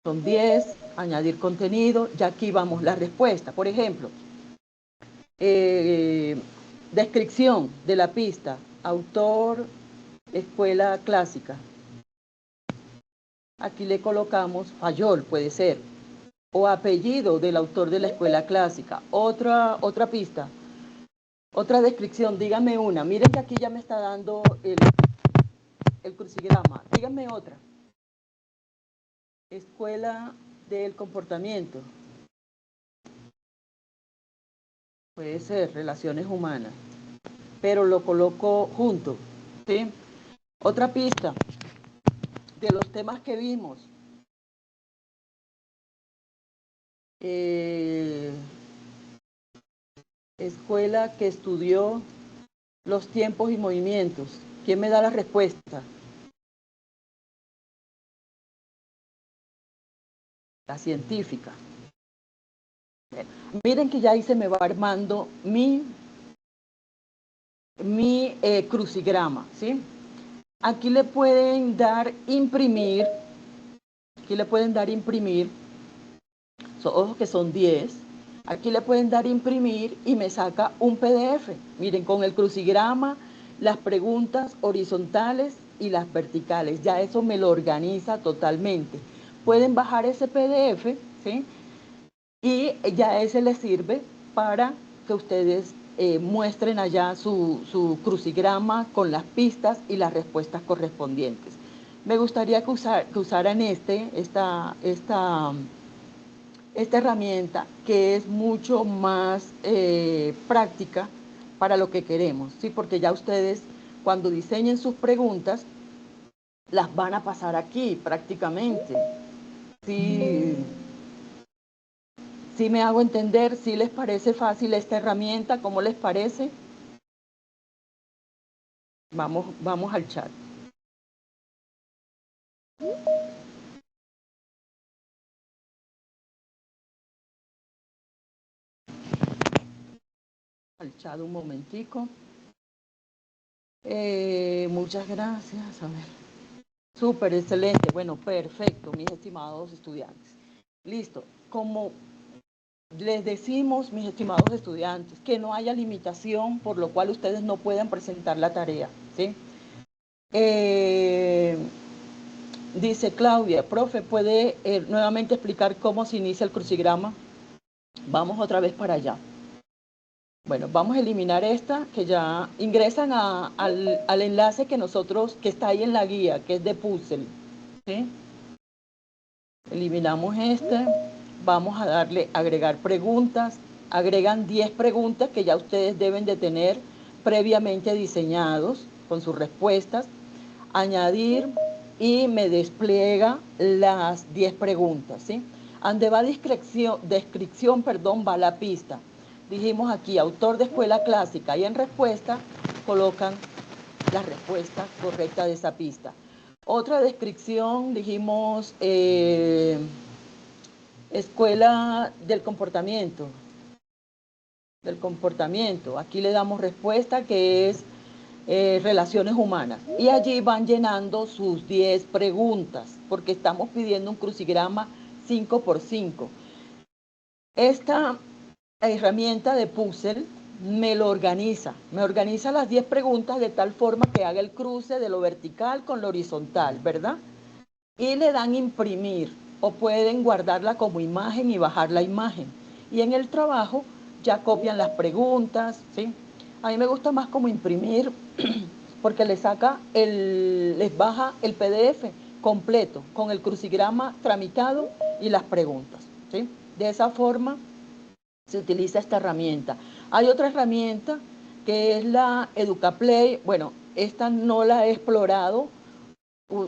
Son 10, añadir contenido, ya aquí vamos la respuesta. Por ejemplo, descripción de la pista, autor, escuela clásica. Aquí le colocamos Fayol, puede ser, o apellido del autor de la escuela clásica. Otra pista, otra descripción, dígame una. Miren que aquí ya me está dando el crucigrama. Díganme otra. Escuela del comportamiento. Puede ser relaciones humanas, pero lo coloco junto, ¿sí? Otra pista de los temas que vimos. Escuela que estudió los tiempos y movimientos. ¿Quién me da la respuesta? La científica. Miren que ya ahí se me va armando mi crucigrama, ¿sí? Aquí le pueden dar imprimir, ojo que son 10, aquí le pueden dar imprimir y me saca un PDF. Miren, con el crucigrama, las preguntas horizontales y las verticales, ya eso me lo organiza totalmente. Pueden bajar ese PDF, ¿sí? Y ya ese les sirve para que ustedes muestren allá su crucigrama con las pistas y las respuestas correspondientes. Me gustaría que usaran esta herramienta, que es mucho más práctica para lo que queremos, ¿sí? Porque ya ustedes, cuando diseñen sus preguntas, las van a pasar aquí prácticamente. Sí. ¿Sí me hago entender? ¿Sí les parece fácil esta herramienta? ¿Cómo les parece? Vamos al chat. Al chat un momentico. Muchas gracias. A ver. Súper, excelente. Bueno, perfecto, mis estimados estudiantes. Listo. Como les decimos, mis estimados estudiantes, que no haya limitación por lo cual ustedes no puedan presentar la tarea, ¿sí? Dice Claudia, profe, ¿puede nuevamente explicar cómo se inicia el crucigrama? Vamos otra vez para allá. Bueno, vamos a eliminar esta, que ya ingresan al enlace que está ahí en la guía, que es de puzzle, ¿sí? Eliminamos este, vamos a darle agregar preguntas, agregan 10 preguntas que ya ustedes deben de tener previamente diseñados con sus respuestas, añadir y me despliega las 10 preguntas, ¿sí? Donde va descripción, va la pista. Dijimos aquí, autor de escuela clásica, y en respuesta colocan la respuesta correcta de esa pista. Otra descripción, dijimos, escuela del comportamiento. Aquí le damos respuesta, que es relaciones humanas. Y allí van llenando sus 10 preguntas, porque estamos pidiendo un crucigrama 5x5. Esta herramienta de puzzle me organiza las 10 preguntas de tal forma que haga el cruce de lo vertical con lo horizontal, ¿verdad? Y le dan imprimir, o pueden guardarla como imagen y bajar la imagen. Y en el trabajo ya copian las preguntas, ¿sí? A mí me gusta más como imprimir porque les baja el PDF completo con el crucigrama tramitado y las preguntas, ¿sí? De esa forma se utiliza esta herramienta. Hay otra herramienta que es la EducaPlay. Bueno, esta no la he explorado.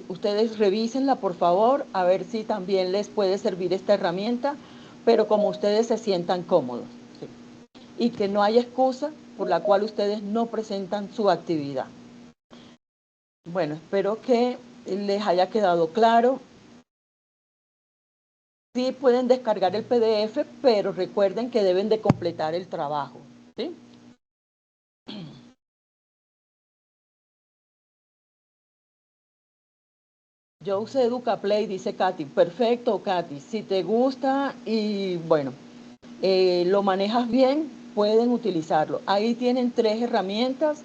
Ustedes revísenla, por favor, a ver si también les puede servir esta herramienta, pero como ustedes se sientan cómodos, ¿sí? Y que no haya excusa por la cual ustedes no presentan su actividad. Bueno, espero que les haya quedado claro. Sí pueden descargar el PDF, pero recuerden que deben de completar el trabajo, ¿sí? Yo usé EducaPlay, dice Katy. Perfecto, Katy. Si te gusta y bueno, lo manejas bien, pueden utilizarlo. Ahí tienen 3 herramientas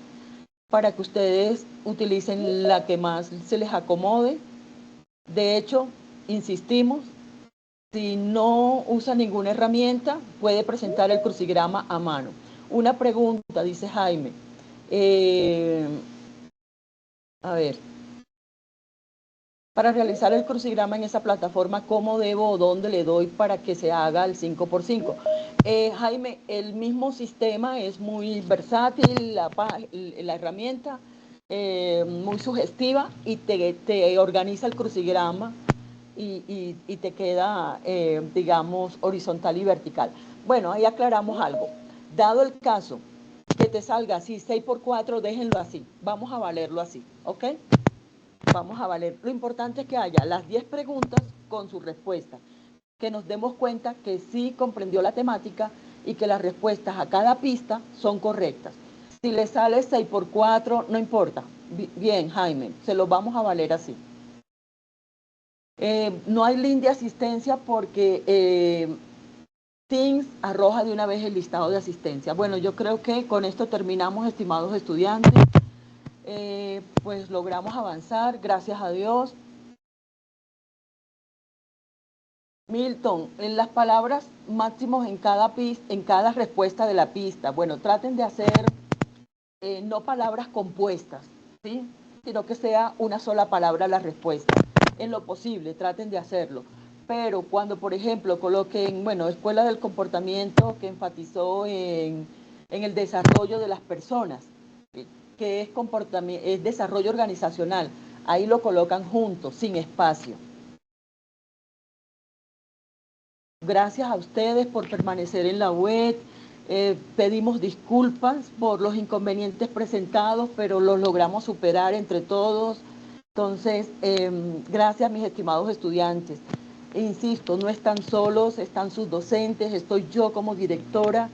para que ustedes utilicen la que más se les acomode. De hecho, insistimos, si no usa ninguna herramienta, puede presentar el crucigrama a mano. Una pregunta, dice Jaime. A ver, para realizar el crucigrama en esa plataforma, ¿cómo debo o dónde le doy para que se haga el 5x5? Jaime, el mismo sistema es muy versátil, la herramienta muy sugestiva y te organiza el crucigrama y te queda, digamos, horizontal y vertical. Bueno, ahí aclaramos algo. Dado el caso que te salga así, 6×4, déjenlo así. Vamos a valerlo así, ¿ok? Vamos a valer. Lo importante es que haya las 10 preguntas con su respuesta. Que nos demos cuenta que sí comprendió la temática y que las respuestas a cada pista son correctas. Si le sale 6×4, no importa. Bien, Jaime, se lo vamos a valer así. No hay link de asistencia porque Teams arroja de una vez el listado de asistencia. Bueno, yo creo que con esto terminamos, estimados estudiantes. Pues logramos avanzar, gracias a Dios. Milton, en las palabras máximos en cada respuesta de la pista. Bueno, traten de hacer no palabras compuestas, ¿sí? Sino que sea una sola palabra la respuesta. En lo posible, traten de hacerlo. Pero cuando, por ejemplo, coloquen, bueno, escuela del comportamiento que enfatizó en el desarrollo de las personas, que es desarrollo organizacional, ahí lo colocan juntos, sin espacio. Gracias a ustedes por permanecer en la web. Pedimos disculpas por los inconvenientes presentados, pero los logramos superar entre todos. Entonces, gracias mis estimados estudiantes. Insisto, no están solos, están sus docentes, estoy yo como directora.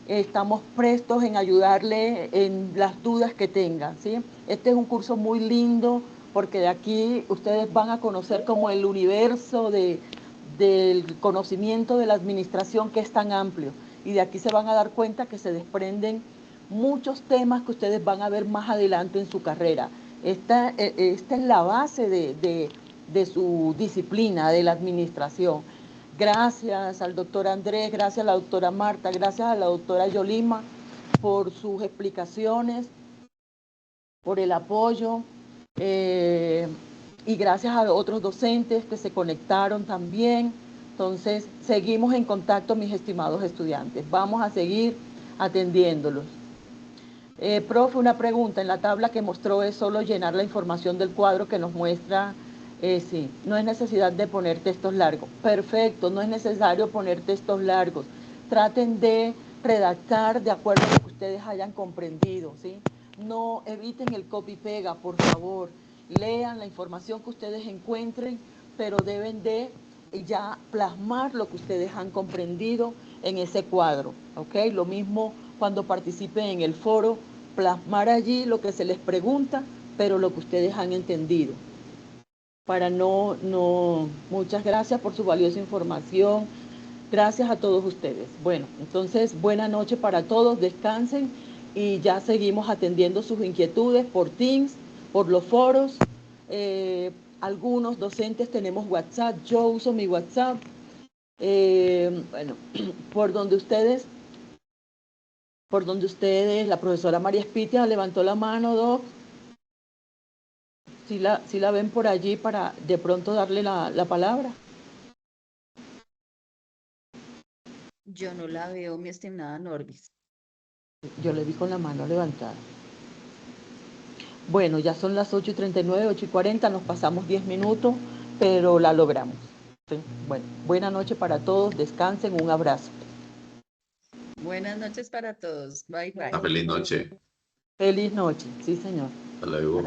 Estamos prestos en ayudarle en las dudas que tengan, ¿sí? Este es un curso muy lindo porque de aquí ustedes van a conocer como el universo del conocimiento de la administración, que es tan amplio, y de aquí se van a dar cuenta que se desprenden muchos temas que ustedes van a ver más adelante en su carrera. Esta es la base de su disciplina, de la administración. Gracias al doctor Andrés, gracias a la doctora Marta, gracias a la doctora Yolima por sus explicaciones, por el apoyo. Y gracias a otros docentes que se conectaron también. Entonces, seguimos en contacto, mis estimados estudiantes. Vamos a seguir atendiéndolos. Profe, una pregunta. En la tabla que mostró es solo llenar la información del cuadro que nos muestra. Sí, no es necesidad de poner textos largos. Perfecto, no es necesario poner textos largos. Traten de redactar de acuerdo a lo que ustedes hayan comprendido, ¿sí? No eviten el copy-pega, por favor. Lean la información que ustedes encuentren, pero deben de ya plasmar lo que ustedes han comprendido en ese cuadro, ¿ok? Lo mismo cuando participen en el foro, plasmar allí lo que se les pregunta, pero lo que ustedes han entendido. Muchas gracias por su valiosa información. Gracias a todos ustedes. Bueno, entonces, buena noche para todos, descansen y ya seguimos atendiendo sus inquietudes por Teams, por los foros. Algunos docentes tenemos WhatsApp, yo uso mi WhatsApp. Bueno, por donde ustedes, la profesora María Espitia levantó la mano, Doc. Si la ven por allí para de pronto darle la palabra. Yo no la veo, mi estimada Norbis. Yo le vi con la mano levantada. Bueno, ya son las 8:39, 8:40, nos pasamos 10 minutos, pero la logramos. ¿Sí? Bueno, buena noche para todos, descansen, un abrazo. Buenas noches para todos. Bye, bye. Una feliz noche. Feliz noche, sí señor. Hasta luego.